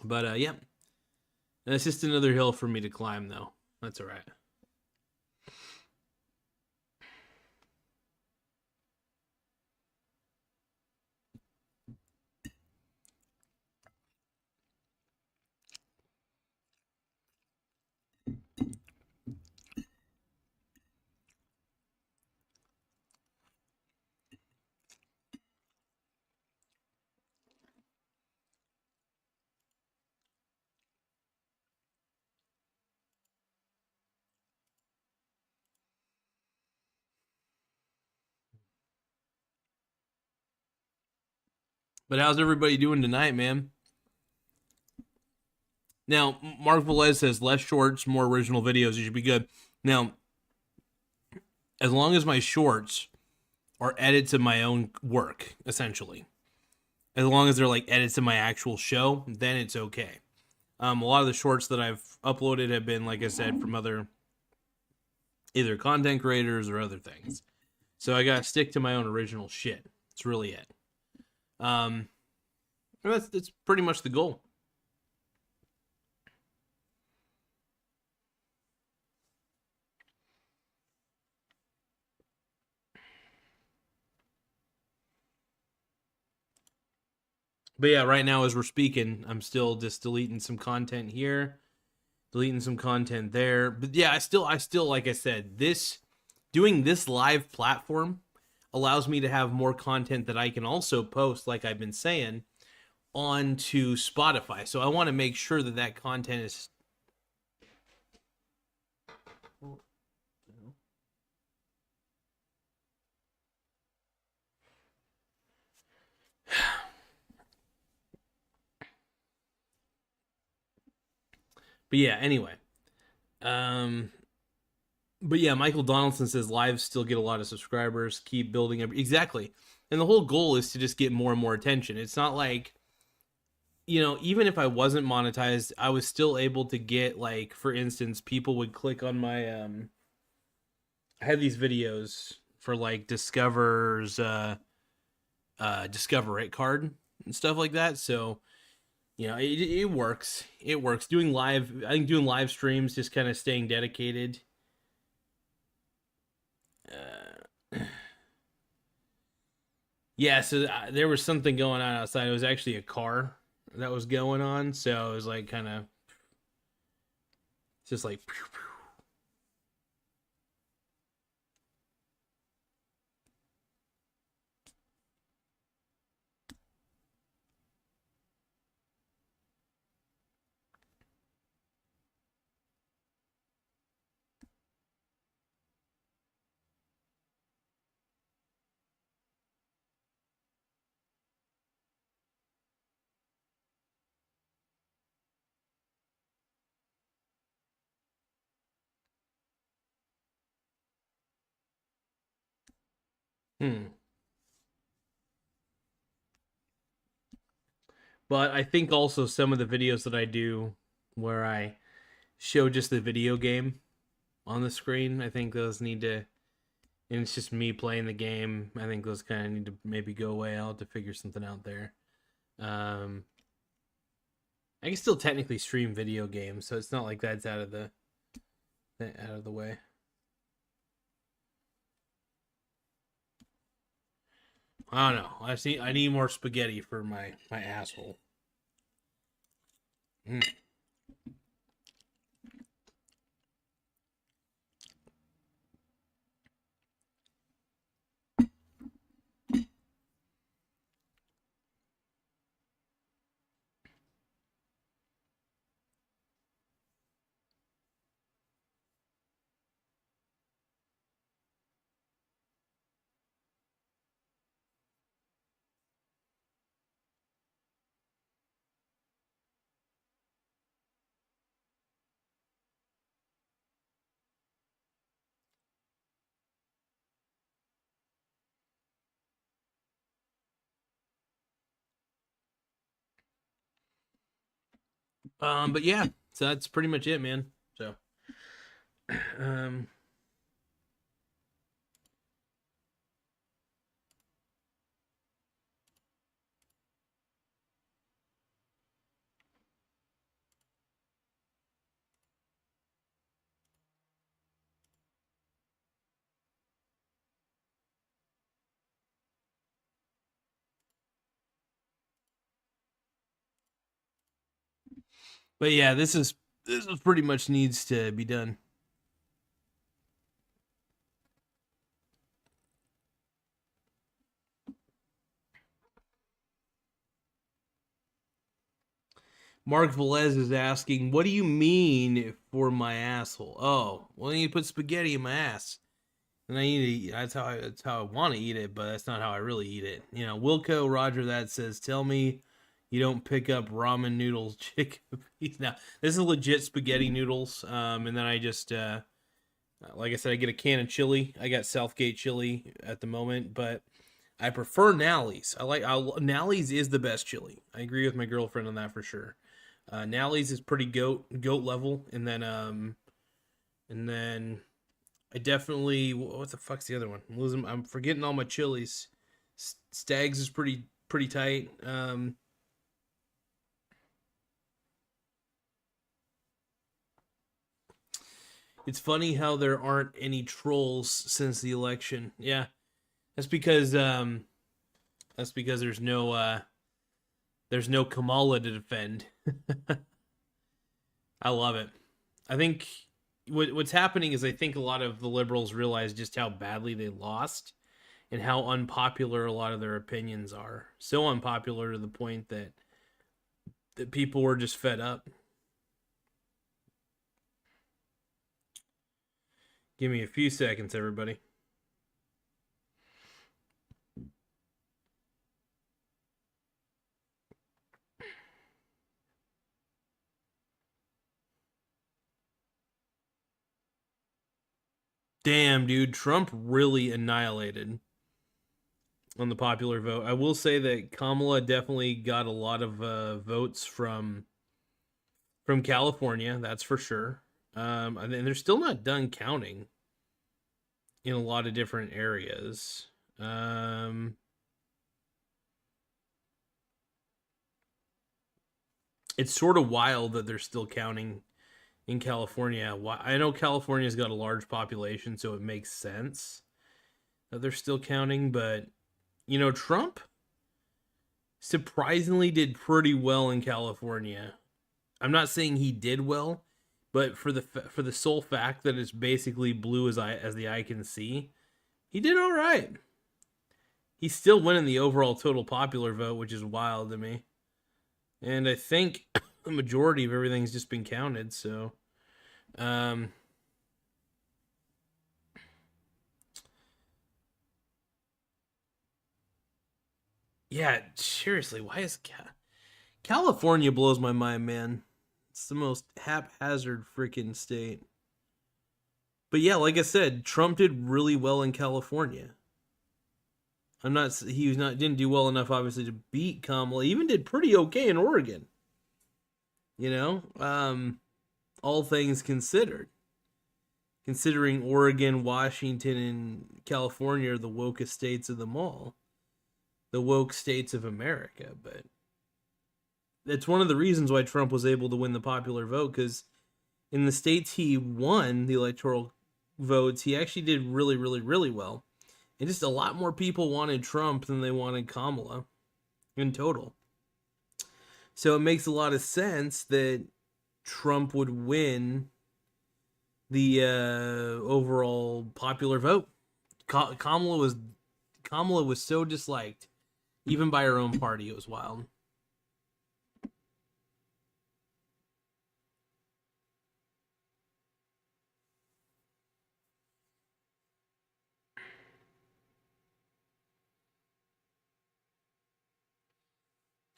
Speaker 1: But yeah, that's just another hill for me to climb, though. That's all right. But how's everybody doing tonight, man? Now, Mark Velez says less shorts, more original videos. It should be good. Now, as long as my shorts are edits of my own work, essentially, as long as they're like edits of my actual show, then it's okay. A lot of the shorts that I've uploaded have been, like I said, from other either content creators or other things. So I gotta stick to my own original shit. That's really it. That's pretty much the goal. But yeah, right now as we're speaking, I'm still just deleting some content here, deleting some content there. But yeah, I still like I said, doing this live platform allows me to have more content that I can also post, like I've been saying, onto Spotify. So I want to make sure that that content is But yeah, anyway. But yeah, Michael Donaldson says lives still get a lot of subscribers, keep building up. Exactly. And the whole goal is to just get more and more attention. It's not like, even if I wasn't monetized, I was still able to get, like, for instance, people would click on my I had these videos for like Discover's Discover It card and stuff like that. So, it works. It works. I think doing live streams, just kind of staying dedicated. Yeah, so there was something going on outside. It was actually a car that was going on, so it was like kind of just like pew, pew. But I think also some of the videos that I do where I show just the video game on the screen, I think those need to, and it's just me playing the game. I think those kind of need to maybe go away. I'll have to figure something out there. I can still technically stream video games, so it's not like that's out of the way. I don't know. I need more spaghetti for my asshole. Mm. But yeah, so that's pretty much it, man. So, um, but yeah, this is pretty much needs to be done. Mark Velez is asking, "What do you mean for my asshole?" Oh, well, then you put spaghetti in my ass. And I eat it. That's how I want to eat it, but that's not how I really eat it. You know, Wilco Roger that says, "Tell me you don't pick up ramen noodles, chickpeas." Now this is legit spaghetti noodles. And then I just like I said, I get a can of chili. I got Southgate chili at the moment, but I prefer Nally's. Nally's is the best chili. I agree with my girlfriend on that for sure. Nally's is pretty goat level, and then I definitely, what the fuck's the other one? I'm forgetting all my chilies. Stags is pretty tight. It's funny how there aren't any trolls since the election. Yeah, that's because there's no Kamala to defend. I love it. I think what's happening is I think a lot of the liberals realize just how badly they lost and how unpopular a lot of their opinions are. So unpopular to the point that people were just fed up. Give me a few seconds, everybody. Damn, dude, Trump really annihilated on the popular vote. I will say that Kamala definitely got a lot of votes from California, that's for sure. And they're still not done counting in a lot of different areas. It's sort of wild that they're still counting in California. I know California's got a large population, so it makes sense that they're still counting. But you know, Trump surprisingly did pretty well in California. I'm not saying he did well, but for the sole fact that it's basically blue as the eye can see, he did all right. He's still winning the overall total popular vote, which is wild to me. And I think the majority of everything's just been counted. So, um, yeah, seriously, why is California blows my mind, man? It's the most haphazard freaking state. But yeah, like I said, Trump did really well in California. He was not didn't do well enough obviously to beat Kamala. He even did pretty okay in Oregon. You know, all things considered. Considering Oregon, Washington, and California are the wokest states of them all, the woke states of America. But that's one of the reasons why Trump was able to win the popular vote, because in the states he won the electoral votes, he actually did really, really, really well. And just a lot more people wanted Trump than they wanted Kamala in total. So it makes a lot of sense that Trump would win the overall popular vote. Kamala was so disliked, even by her own party. It was wild.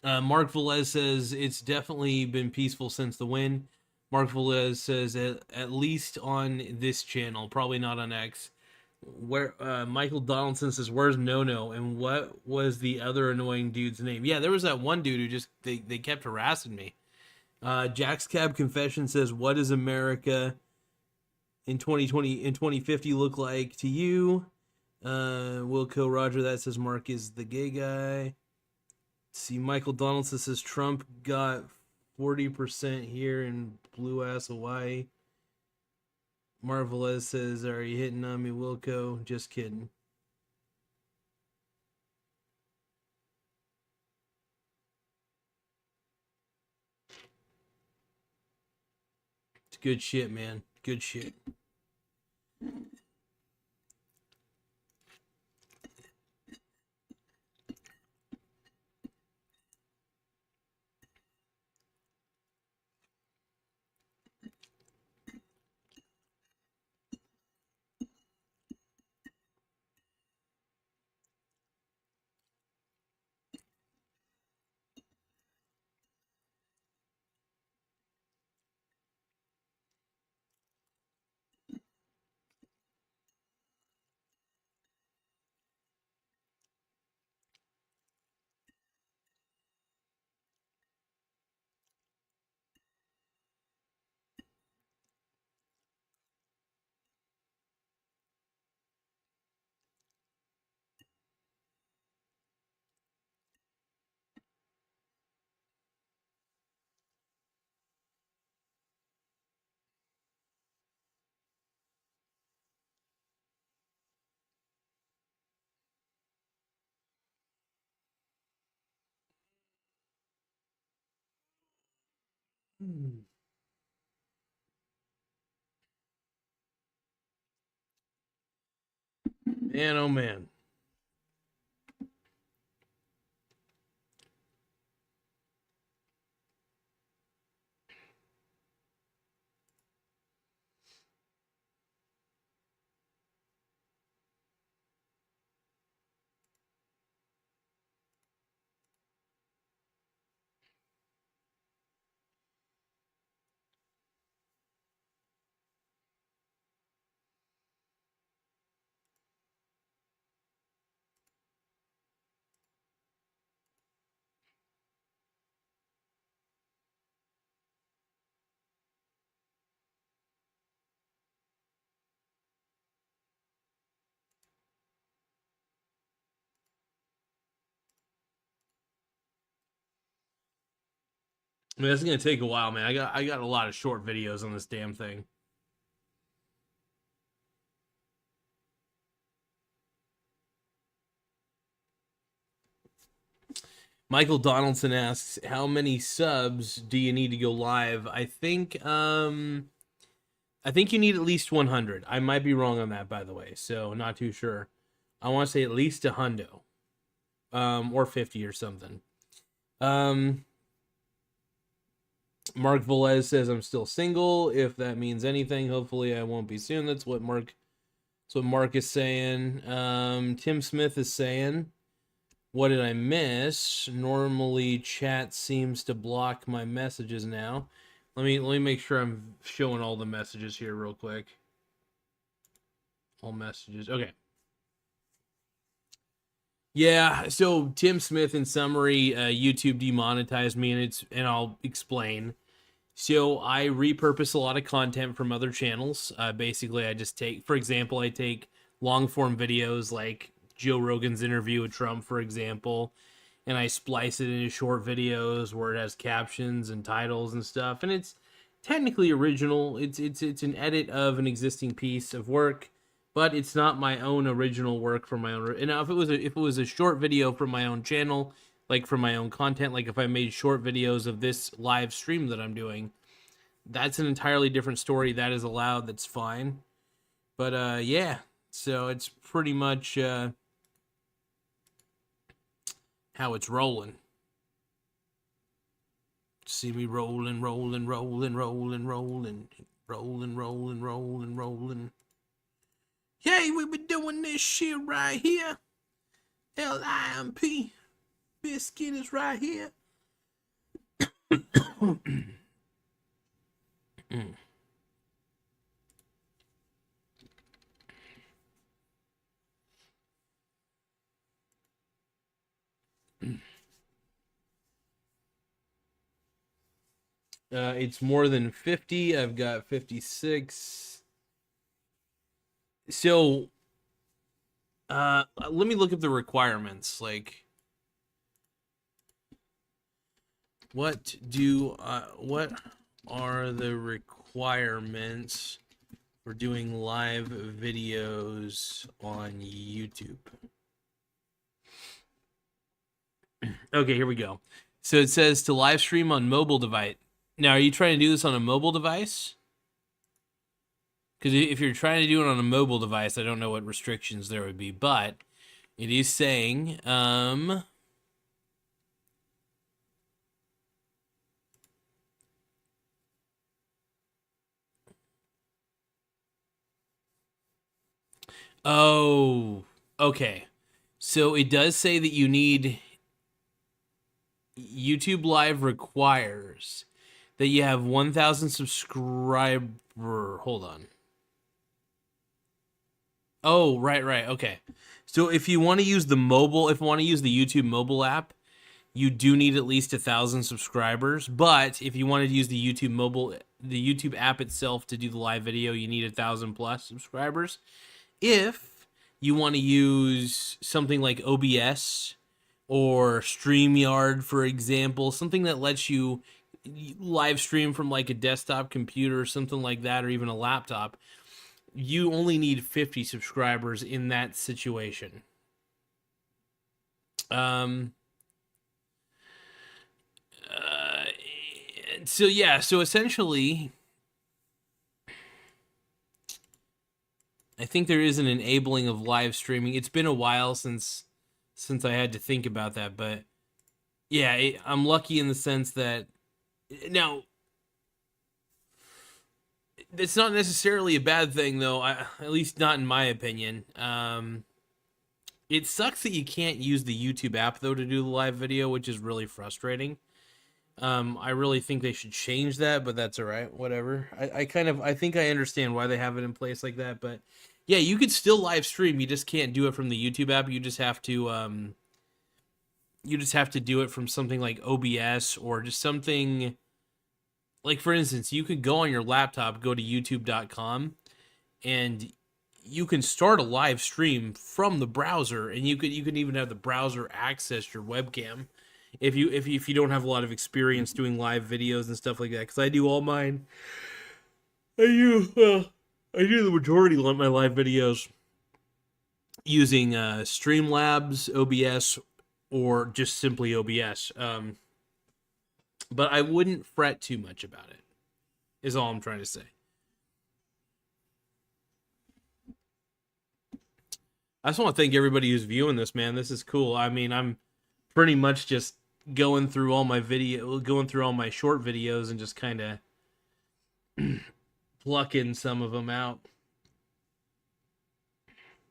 Speaker 1: Mark Velez says it's definitely been peaceful since the win. Mark Velez says at least on this channel, probably not on X. Where Michael Donaldson says, "Where's No No?" And what was the other annoying dude's name? Yeah, there was that one dude who just they kept harassing me. Jack's Cab Confession says, "What does America in 2050 look like to you?" Wilco Roger that says Mark is the gay guy. See, Michael Donaldson says Trump got 40% here in blue ass Hawaii. Marvelez says, "Are you hitting on me, Wilco?" Just kidding. It's good shit, man. Good shit. Man, oh man. I mean, that's gonna take a while, man. I got a lot of short videos on this damn thing. Michael Donaldson asks, "How many subs do you need to go live?" I think you need at least 100. I might be wrong on that, by the way, so not too sure. I want to say at least a hundo, or 50 or something. Mark Velez says I'm still single. If that means anything, hopefully I won't be soon. That's what Mark is saying. Tim Smith is saying, what did I miss? Normally chat seems to block my messages now. Let me make sure I'm showing all the messages here real quick. All messages. Okay. Yeah, so Tim Smith, in summary, YouTube demonetized me, and I'll explain. So I repurpose a lot of content from other channels. Basically, I just take, for example, I take long form videos like Joe Rogan's interview with Trump, for example, and I splice it into short videos where it has captions and titles and stuff, and it's technically original. It's an edit of an existing piece of work, but it's not my own original work from my own. And now, if it was a short video from my own channel, like from my own content, like if I made short videos of this live stream that I'm doing, that's an entirely different story. That is allowed. That's fine. But yeah, so it's pretty much how it's rolling. See me rolling, rolling, rolling, rolling, rolling, rolling, rolling, rolling, rolling. Yay, we been doing this shit right here. LIMP. Biscuit is right here. It's more than 50. I've got 56. So, let me look at the requirements. Like, what are the requirements for doing live videos on YouTube? Okay, here we go. So it says to live stream on mobile device. Now, are you trying to do this on a mobile device? Because if you're trying to do it on a mobile device, I don't know what restrictions there would be, but it is saying, oh, okay. So it does say that you need, YouTube Live requires that you have 1,000 subscriber. Hold on. Oh, right, okay. So if you want to use the mobile, if you want to use the YouTube mobile app, you do need at least 1,000 subscribers. But if you wanted to use the YouTube app itself to do the live video, you need 1,000 plus subscribers. If you want to use something like OBS or StreamYard, for example, something that lets you live stream from like a desktop computer or something like that, or even a laptop, you only need 50 subscribers in that situation. So essentially, I think there is an enabling of live streaming. It's been a while since I had to think about that, but yeah, I'm lucky in the sense that now it's not necessarily a bad thing, though. At least not in my opinion. It sucks that you can't use the YouTube app though to do the live video, which is really frustrating. I really think they should change that, but that's all right. Whatever. I think I understand why they have it in place like that, but yeah, you could still live stream. You just can't do it from the YouTube app. You just have to do it from something like OBS or just something like, for instance, you could go on your laptop, go to youtube.com, and you can start a live stream from the browser, and you can even have the browser access your webcam if you don't have a lot of experience doing live videos and stuff like that. Because I do all mine. I do the majority of my live videos using Streamlabs, OBS, or just simply OBS. But I wouldn't fret too much about it, is all I'm trying to say. I just want to thank everybody who's viewing this, man. This is cool. I mean, I'm pretty much just going through all my short videos and just kind of plucking some of them out.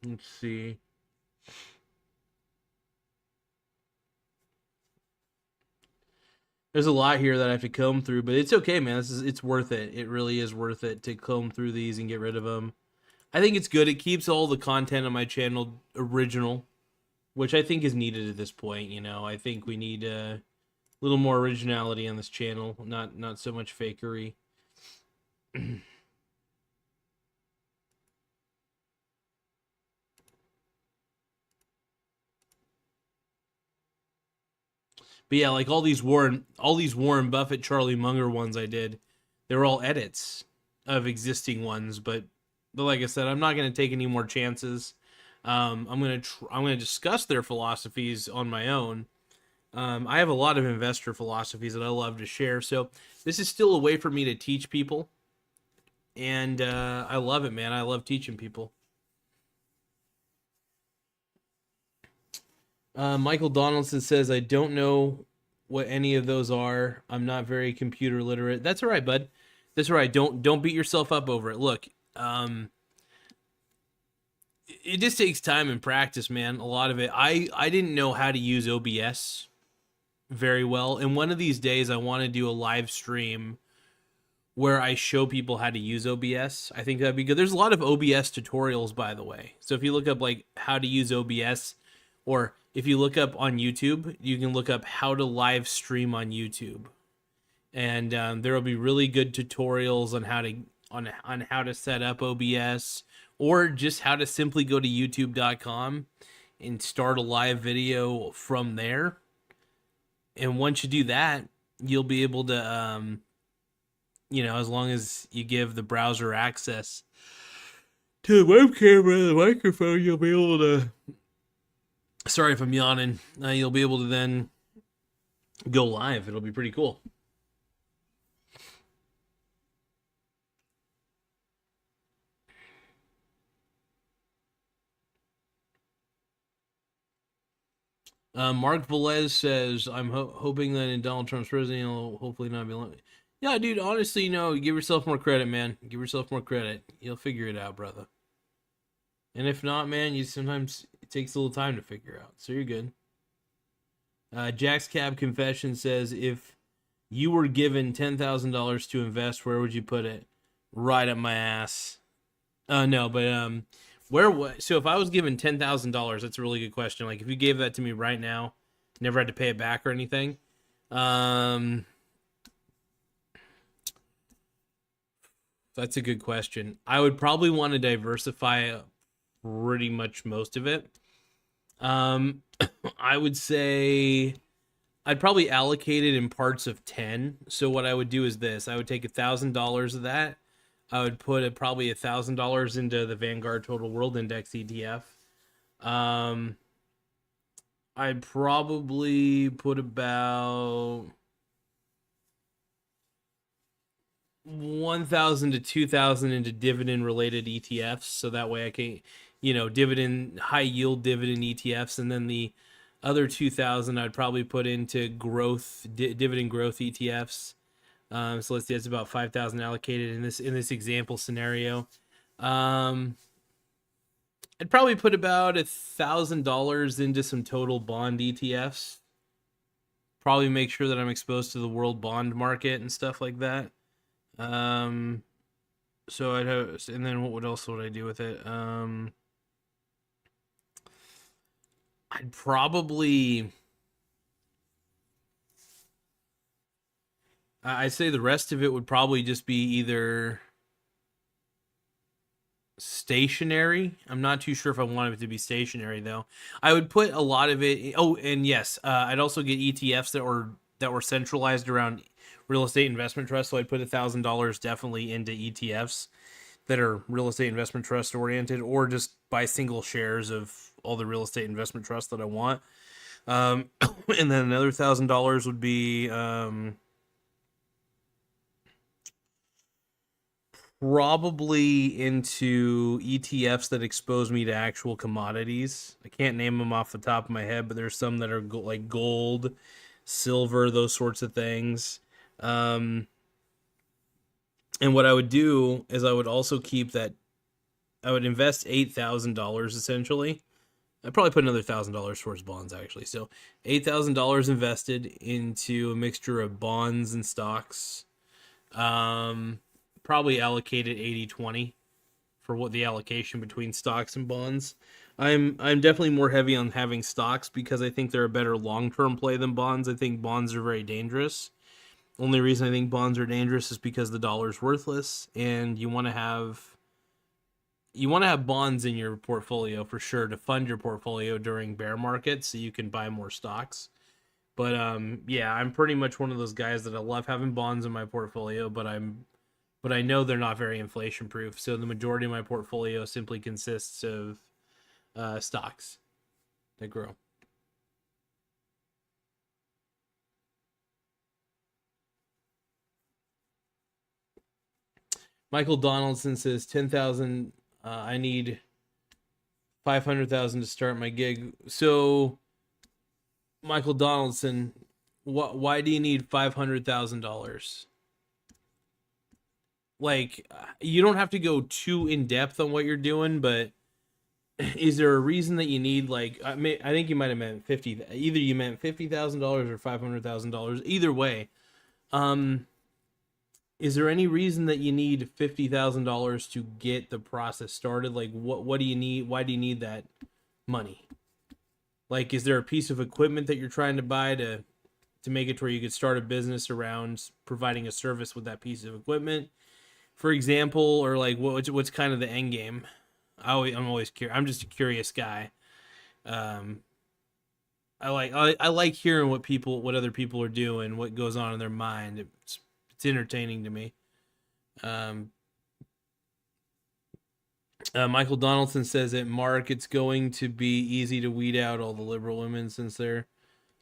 Speaker 1: Let's see. There's a lot here that I have to comb through, but it's okay, man. It's worth it. It really is worth it to comb through these and get rid of them. I think it's good. It keeps all the content on my channel original, which I think is needed at this point. You know, I think we need a little more originality on this channel, not so much fakery. But yeah, like all these Warren Buffett, Charlie Munger ones I did, they were all edits of existing ones. But like I said, I'm not going to take any more chances. I'm gonna discuss their philosophies on my own. I have a lot of investor philosophies that I love to share. So this is still a way for me to teach people, and I love it, man. I love teaching people. Michael Donaldson says, I don't know what any of those are. I'm not very computer literate. That's all right, bud. That's all right. Don't beat yourself up over it. Look, it just takes time and practice, man. A lot of it. I didn't know how to use OBS very well. And one of these days I want to do a live stream where I show people how to use OBS. I think that'd be good. There's a lot of OBS tutorials, by the way. So if you look up like how to use OBS, or if you look up on YouTube, you can look up how to live stream on YouTube. And there will be really good tutorials on how to set up OBS, or just how to simply go to youtube.com and start a live video from there. And once you do that, you'll be able to, as long as you give the browser access to the webcam or the microphone, you'll be able to, sorry if I'm yawning, you'll be able to then go live. It'll be pretty cool. Mark Velez says, I'm hoping that in Donald Trump's presidency, he'll hopefully not be long. Yeah, dude, honestly, give yourself more credit, man. Give yourself more credit. You'll figure it out, brother. And if not, man, sometimes it takes a little time to figure out. So you're good. Jack's Cab Confession says, if you were given $10,000 to invest, where would you put it? Right up my ass. No, but so if I was given $10,000, that's a really good question. Like if you gave that to me right now, never had to pay it back or anything. That's a good question. I would probably want to diversify pretty much most of it. I would say I'd probably allocate it in parts of 10. So what I would do is this. I would take $1,000 of that. I would put probably $1,000 into the Vanguard Total World Index ETF. I'd probably put about 1,000 to 2,000 into dividend related ETFs, so that way I can, dividend, high yield dividend ETFs, and then the other 2,000 I'd probably put into growth, dividend growth ETFs. So let's see, that's about 5,000 allocated in this example scenario. I'd probably put about $1,000 into some total bond ETFs. Probably make sure that I'm exposed to the world bond market and stuff like that. So I'd have, and then what else would I do with it? I'd probably, I'd say the rest of it would probably just be either stationary. I'm not too sure if I want it to be stationary though. I would put a lot of it. Oh, and yes, I'd also get ETFs that were centralized around real estate investment trust. So I'd put $1,000 definitely into ETFs that are real estate investment trust oriented, or just buy single shares of all the real estate investment trusts that I want. And then another $1,000 would be probably into ETFs that expose me to actual commodities. I can't name them off the top of my head, but there's some that are like gold, silver, those sorts of things. And what I would do is I would also keep that. I would invest $8,000 essentially. I'd probably put another $1,000 towards bonds actually. So $8,000 invested into a mixture of bonds and stocks. Probably allocated 80-20 for what the allocation between stocks and bonds. I'm definitely more heavy on having stocks because I think they're a better long-term play than bonds. I think bonds are very dangerous. Only reason I think bonds are dangerous is because the dollar's worthless, and you want to have bonds in your portfolio for sure to fund your portfolio during bear markets so you can buy more stocks. But yeah, I'm pretty much one of those guys that I love having bonds in my portfolio, but I know they're not very inflation proof. So the majority of my portfolio simply consists of stocks that grow. Michael Donaldson says 10,000. I need 500,000 to start my gig. So, Michael Donaldson, why do you need $500,000? Like, you don't have to go too in depth on what you're doing, but is there a reason that you need, like, I think you might have meant 50. Either you meant $50,000 or $500,000. Either way, is there any reason that you need $50,000 to get the process started? Like, what do you need? Why do you need that money? Like, is there a piece of equipment that you're trying to buy to make it to where you could start a business around providing a service with that piece of equipment, for example, or like what's kind of the end game? I'm always curious. I'm just a curious guy. I like hearing what other people are doing, what goes on in their mind. It's entertaining to me. Michael Donaldson says that Mark, it's going to be easy to weed out all the liberal women since they're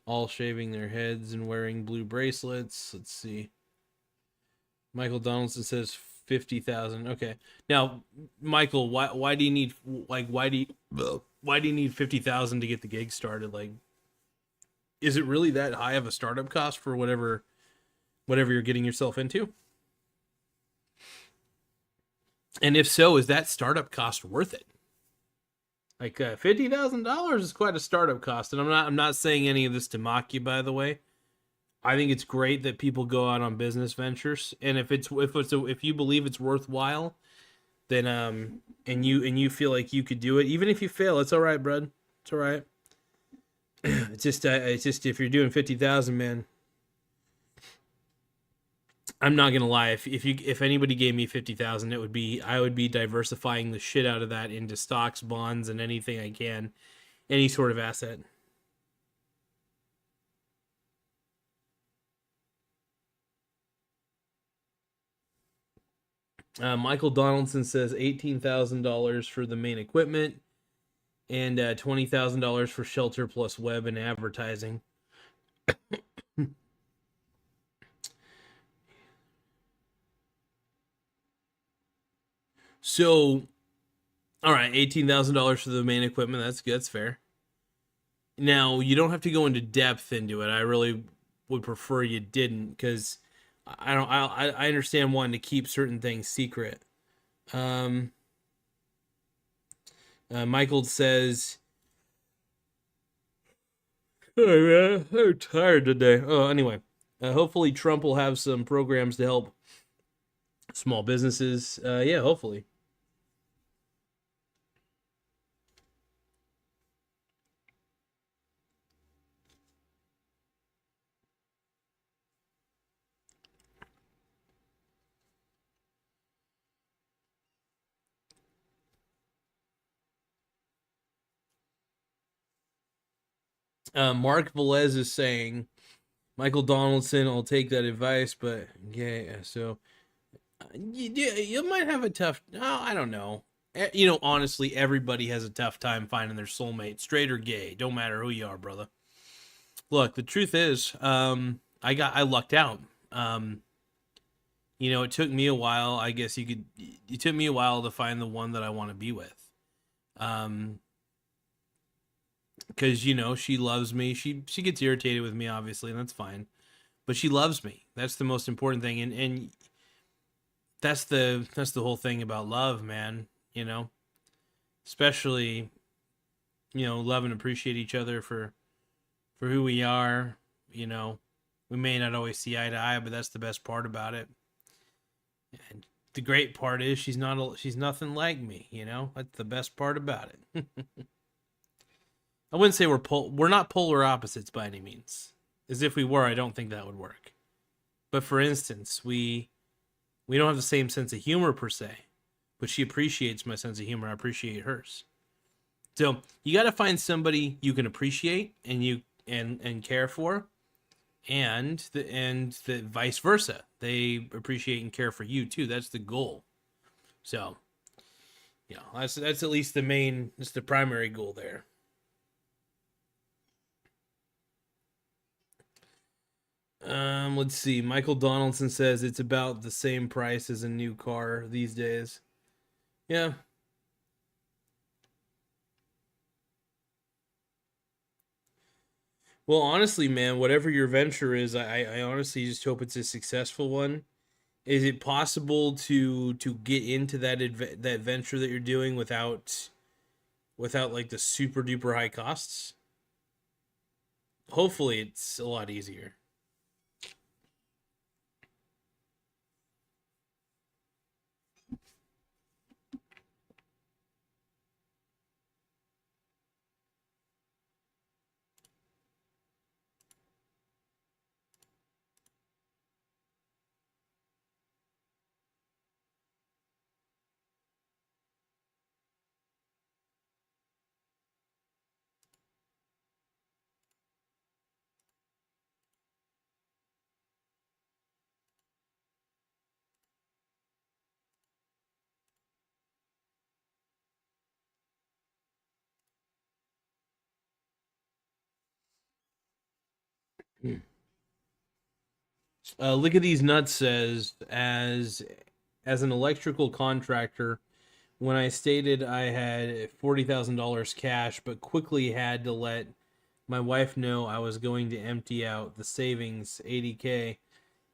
Speaker 1: all shaving their heads and wearing blue bracelets. Let's see. Michael Donaldson says 50,000. Okay. Now, Michael, why do you need why do you need 50,000 to get the gig started? Like, is it really that high of a startup cost for whatever you're getting yourself into? And if so, is that startup cost worth it? Like $50,000 is quite a startup cost, and I'm not saying any of this to mock you, by the way. I think it's great that people go out on business ventures, and if you believe it's worthwhile, then and you feel like you could do it, even if you fail, it's all right, bud. It's all right. It's just if you're doing 50,000, man. I'm not gonna lie. If anybody gave me 50,000, I would be diversifying the shit out of that into stocks, bonds, and anything I can, any sort of asset. Michael Donaldson says $18,000 for the main equipment and $20,000 for shelter plus web and advertising. So, all right, $18,000 for the main equipment. That's good. That's fair. Now, you don't have to go into depth into it. I really would prefer you didn't, because I don't. I understand wanting to keep certain things secret. Um, Michael says, "Hey man, I'm tired today." Oh, anyway, hopefully Trump will have some programs to help small businesses. Yeah, hopefully. Mark Velez is saying, Michael Donaldson, I'll take that advice, but yeah, so you might have a tough. Oh, I don't know. You know, honestly, everybody has a tough time finding their soulmate, straight or gay. Don't matter who you are, brother. Look, the truth is, I lucked out. You know, it took me a while. I guess you could. It took me a while to find the one that I want to be with. Um, because you know she loves me. She gets irritated with me, obviously, and that's fine. But she loves me. That's the most important thing, and that's the whole thing about love, man. You know, especially love and appreciate each other for who we are. You know, we may not always see eye to eye, but that's the best part about it. And the great part is she's nothing like me. You know, that's the best part about it. I wouldn't say we're not polar opposites by any means. As if we were, I don't think that would work. But for instance, we don't have the same sense of humor per se, but she appreciates my sense of humor. I appreciate hers. So you got to find somebody you can appreciate and care for, and the vice versa. They appreciate and care for you too. That's the goal. So that's at least that's the primary goal there. Let's see. Michael Donaldson says it's about the same price as a new car these days. Yeah. Well, honestly, man, whatever your venture is, I honestly just hope it's a successful one. Is it possible to get into that venture that you're doing without like the super duper high costs? Hopefully, it's a lot easier. Look at these nuts says as an electrical contractor, when I stated I had $40,000 cash, but quickly had to let my wife know I was going to empty out the savings 80K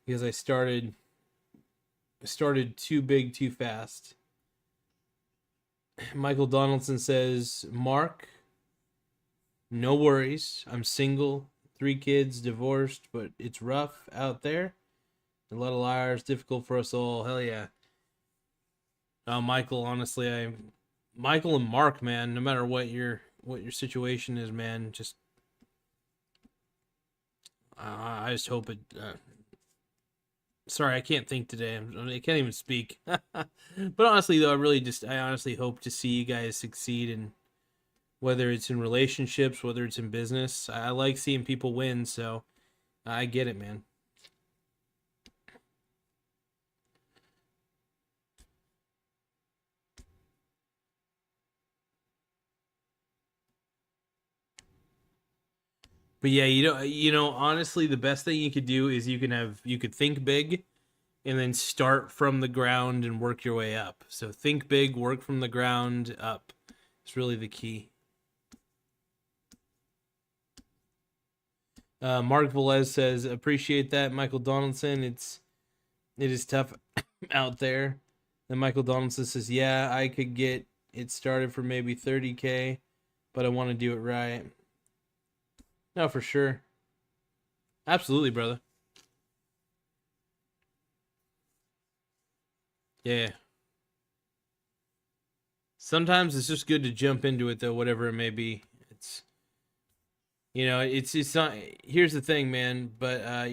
Speaker 1: because I started too big too fast. Michael Donaldson says, Mark, no worries. I'm single, 3 kids, divorced, but it's rough out there. A lot of liars, difficult for us all. Hell yeah. Michael, honestly, Michael and Mark, man, no matter what your situation is, man, just I just hope it. Sorry, I can't think today. I can't even speak. But honestly, though, I honestly hope to see you guys succeed, and whether it's in relationships, whether it's in business. I like seeing people win, so I get it, man. But yeah, honestly, the best thing you could do is you could think big, and then start from the ground and work your way up. So think big, work from the ground up. It's really the key. Mark Velez says, appreciate that, Michael Donaldson. It is tough out there. And Michael Donaldson says, yeah, I could get it started for maybe 30K, but I want to do it right. No, for sure. Absolutely, brother. Yeah. Sometimes it's just good to jump into it, though, whatever it may be. It's, it's not. Here's the thing, man. But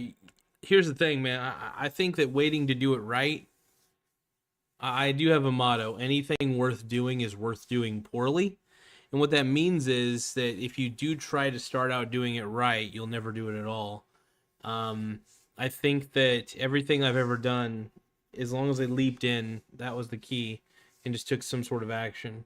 Speaker 1: here's the thing, man. I think that waiting to do it right. I do have a motto: anything worth doing is worth doing poorly. And what that means is that if you do try to start out doing it right, you'll never do it at all. I think that everything I've ever done, as long as I leaped in, that was the key, and just took some sort of action.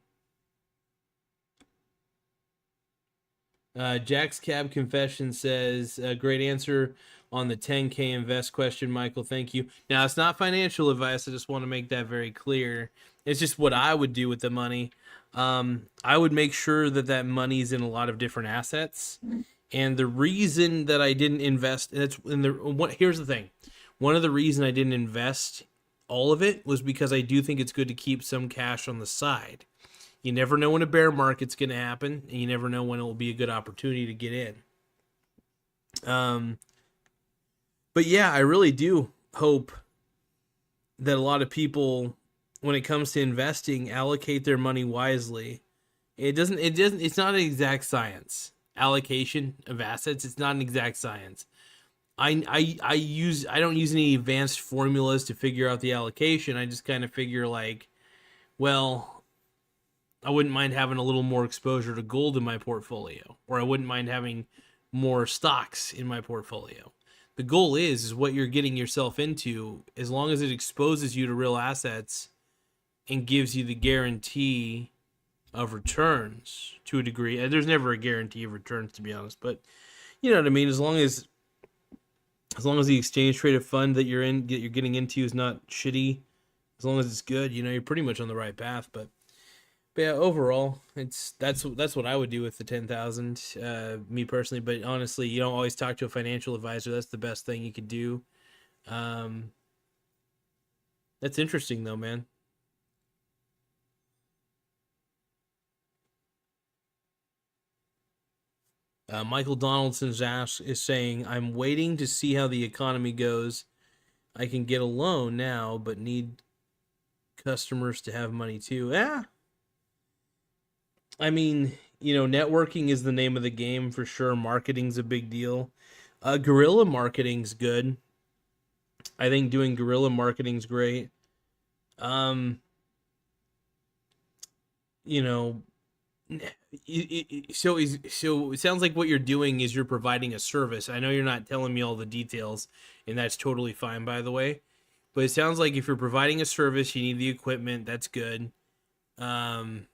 Speaker 1: Jack's Cab Confession says, great answer on the 10K invest question, Michael. Thank you. Now, it's not financial advice. I just want to make that very clear. It's just what I would do with the money. I would make sure that that money's in a lot of different assets. And the reason that I didn't invest, here's the thing. One of the reasons I didn't invest all of it was because I do think it's good to keep some cash on the side. You never know when a bear market's going to happen, and you never know when it will be a good opportunity to get in. But yeah, I really do hope that a lot of people, when it comes to investing, allocate their money wisely. It's not an exact science. Allocation of assets, it's not an exact science. I don't use any advanced formulas to figure out the allocation. I just kind of figure like, well, I wouldn't mind having a little more exposure to gold in my portfolio, or I wouldn't mind having more stocks in my portfolio. The goal is what you're getting yourself into, as long as it exposes you to real assets and gives you the guarantee of returns to a degree. There's never a guarantee of returns, to be honest, but you know what I mean. As long as the exchange traded fund that you're getting into is not shitty, as long as it's good, you're pretty much on the right path. But yeah, overall, that's what I would do with the 10,000, me personally. But honestly, you don't always talk to a financial advisor. That's the best thing you could do. That's interesting though, man. Michael Donaldson's is saying, I'm waiting to see how the economy goes. I can get a loan now, but need customers to have money too. Yeah. I mean, networking is the name of the game for sure. Marketing's a big deal. Guerrilla marketing's good. I think doing guerrilla marketing's great. Um, you know, so it sounds like what you're doing is you're providing a service. I know you're not telling me all the details, and that's totally fine, by the way. But it sounds like if you're providing a service, you need the equipment. That's good. Um,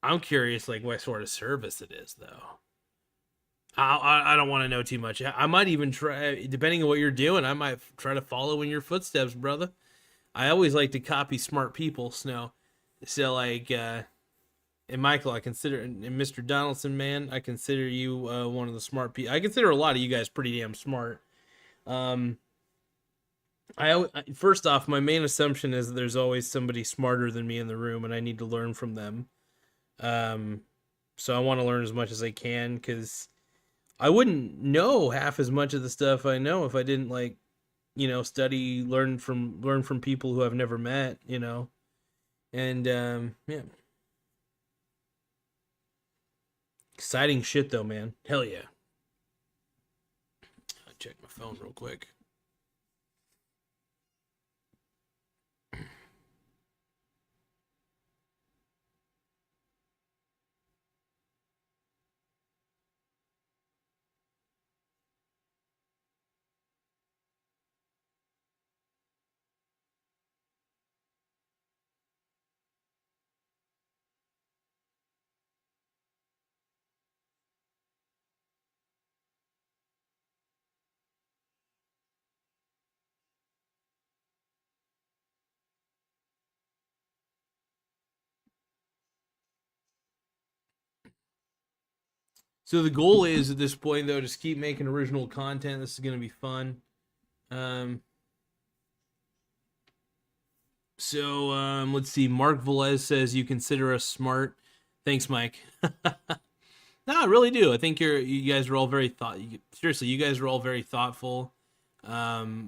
Speaker 1: I'm curious, like what sort of service it is, though. I don't want to know too much. I might even try, depending on what you're doing, I might try to follow in your footsteps, brother. I always like to copy smart people, Snow. So like, and Michael, I consider, and Mr. Donaldson, man, I consider you one of the smart people. I consider a lot of you guys pretty damn smart. Um, first off, my main assumption is that there's always somebody smarter than me in the room, and I need to learn from them. Um, so I want to learn as much as I can because I wouldn't know half as much of the stuff I know if I didn't like, study, learn from people who I've never met, and yeah, exciting shit though, man. Hell yeah. I'll check my phone real quick. So the goal is at this point, though, just keep making original content. This is going to be fun. Let's see. Mark Velez says you consider us smart. Thanks, Mike. No, I really do. I think you guys are all very seriously, you guys are all very thoughtful. I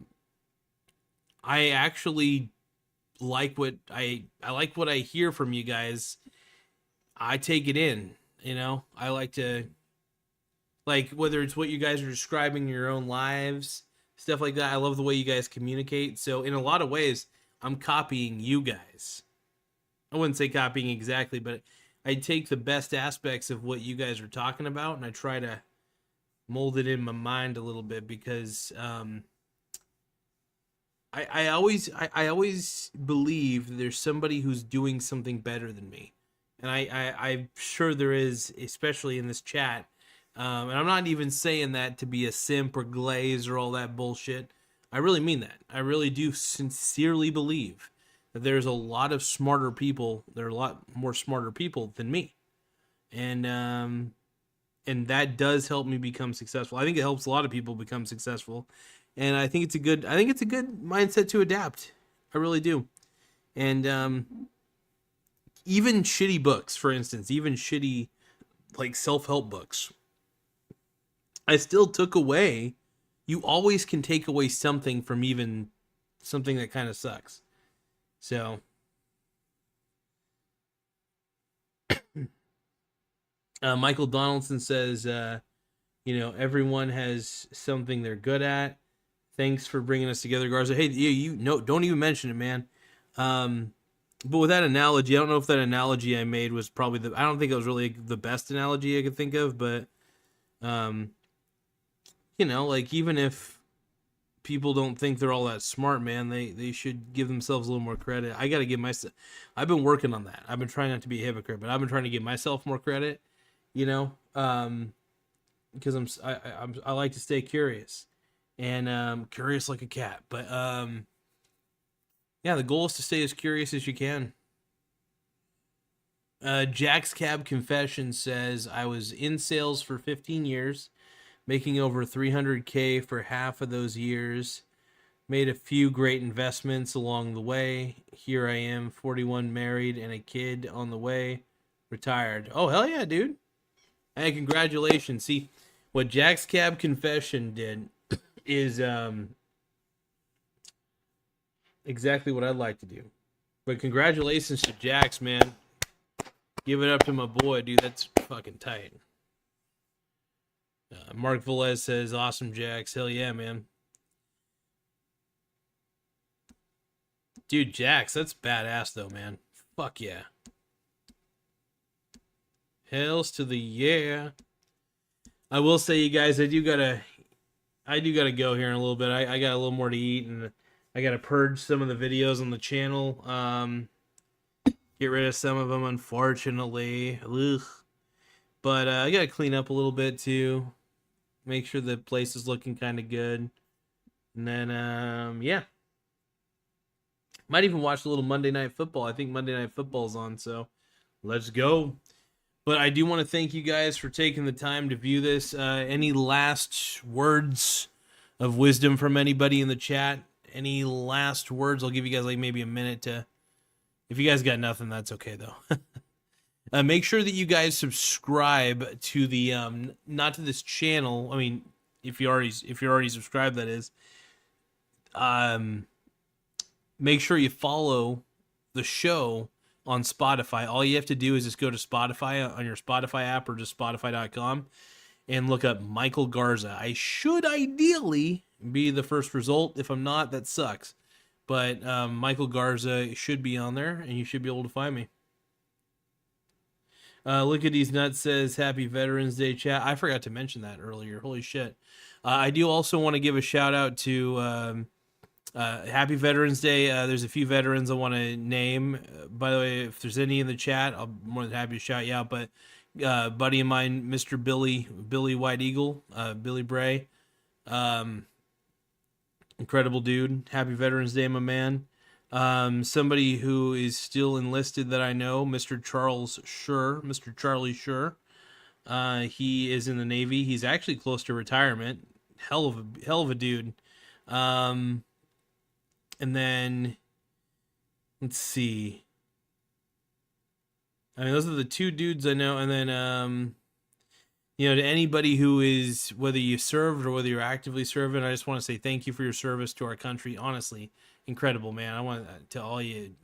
Speaker 1: actually like what I like what I hear from you guys. I take it in, I like to, like, whether it's what you guys are describing in your own lives, stuff like that. I love the way you guys communicate. So in a lot of ways, I'm copying you guys. I wouldn't say copying exactly, but I take the best aspects of what you guys are talking about and I try to mold it in my mind a little bit, because I always believe there's somebody who's doing something better than me, and I'm sure there is, especially in this chat. And I'm not even saying that to be a simp or glaze or all that bullshit. I really mean that. I really do sincerely believe that there's a lot of smarter people. There are a lot more smarter people than me, and that does help me become successful. I think it helps a lot of people become successful, and I think it's a good mindset to adapt. I really do. And even shitty books, for instance, even shitty like self-help books, I still took away. You always can take away something from even something that kind of sucks. So, Michael Donaldson says, everyone has something they're good at. Thanks for bringing us together, Garza. Hey, don't even mention it, man. But with that analogy, I don't know if that analogy I made was probably I don't think it was really the best analogy I could think of, but, like, even if people don't think they're all that smart, man, they should give themselves a little more credit. I got to give myself, I've been working on that. I've been trying not to be a hypocrite, but I've been trying to give myself more credit, because I like to stay curious and curious like a cat. But yeah, the goal is to stay as curious as you can. Jack's Cab Confession says, I was in sales for 15 years, making over $300K for half of those years. Made a few great investments along the way. Here I am, 41, married, and a kid on the way. Retired. Oh, hell yeah, dude. Hey, congratulations. See, what Jack's Cab Confession did is exactly what I'd like to do. But congratulations to Jax, man. Give it up to my boy, dude. That's fucking tight. Mark Velez says, awesome, Jax. Hell yeah, man. Dude, Jax, that's badass, though, man. Fuck yeah. Hells to the yeah. I will say, you guys, I do gotta go here in a little bit. I got a little more to eat, and I gotta purge some of the videos on the channel. Get rid of some of them, unfortunately. Ugh. But I gotta clean up a little bit too. Make sure the place is looking kind of good. And then, yeah. Might even watch a little Monday Night Football. I think Monday Night Football's on, so let's go. But I do want to thank you guys for taking the time to view this. Any last words of wisdom from anybody in the chat? Any last words? I'll give you guys like maybe a minute to... If you guys got nothing, that's okay, though. Make sure that you guys subscribe to the... not to this channel. I mean, if you're already subscribed, that is. Make sure you follow the show on Spotify. All you have to do is just go to Spotify on your Spotify app or just spotify.com and look up Michael Garza. I should ideally be the first result. If I'm not, that sucks. But Michael Garza should be on there, and you should be able to find me. Look at these nuts says, Happy Veterans Day, chat. I forgot to mention that earlier. Holy shit. I do also want to give a shout out to... Happy Veterans Day. There's a few veterans I want to name. By the way, if there's any in the chat, I'm more than happy to shout you out. But buddy of mine, Mr. Billy White Eagle, Billy Bray, incredible dude. Happy Veterans Day, my man. Somebody who is still enlisted that I know, Mr. Charlie Scher. He is in the Navy. He's actually close to retirement. Hell of a dude. And then let's see. I mean, those are the two dudes I know. And then to anybody who is, whether you served or whether you're actively serving, I just want to say thank you for your service to our country. Honestly, incredible, man. I want to all you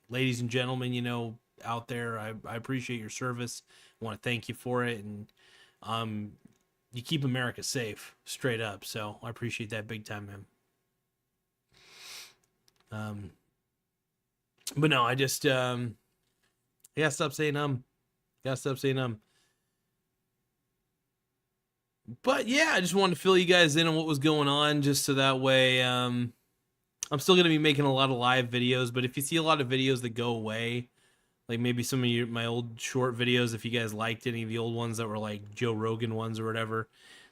Speaker 1: ladies and gentlemen, out there, I appreciate your service. I want to thank you for it. And you keep America safe, straight up. So I appreciate that big time, man. But no, I just I gotta stop saying gotta stop saying But yeah, I just wanted to fill you guys in on what was going on, just so that way I'm still gonna be making a lot of live videos. But if you see a lot of videos that go away, like maybe some of my old short videos, if you guys liked any of the old ones that were like Joe Rogan ones or whatever,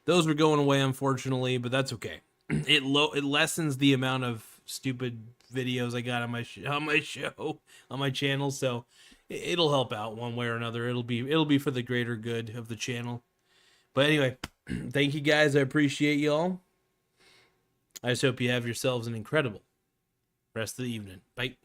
Speaker 1: those were going away, unfortunately, but that's okay. It lessens the amount of stupid videos I got on my show, on my channel, so it'll help out one way or another. It'll be for the greater good of the channel. But anyway, thank you guys. I appreciate y'all. I just hope you have yourselves an incredible rest of the evening. Bye.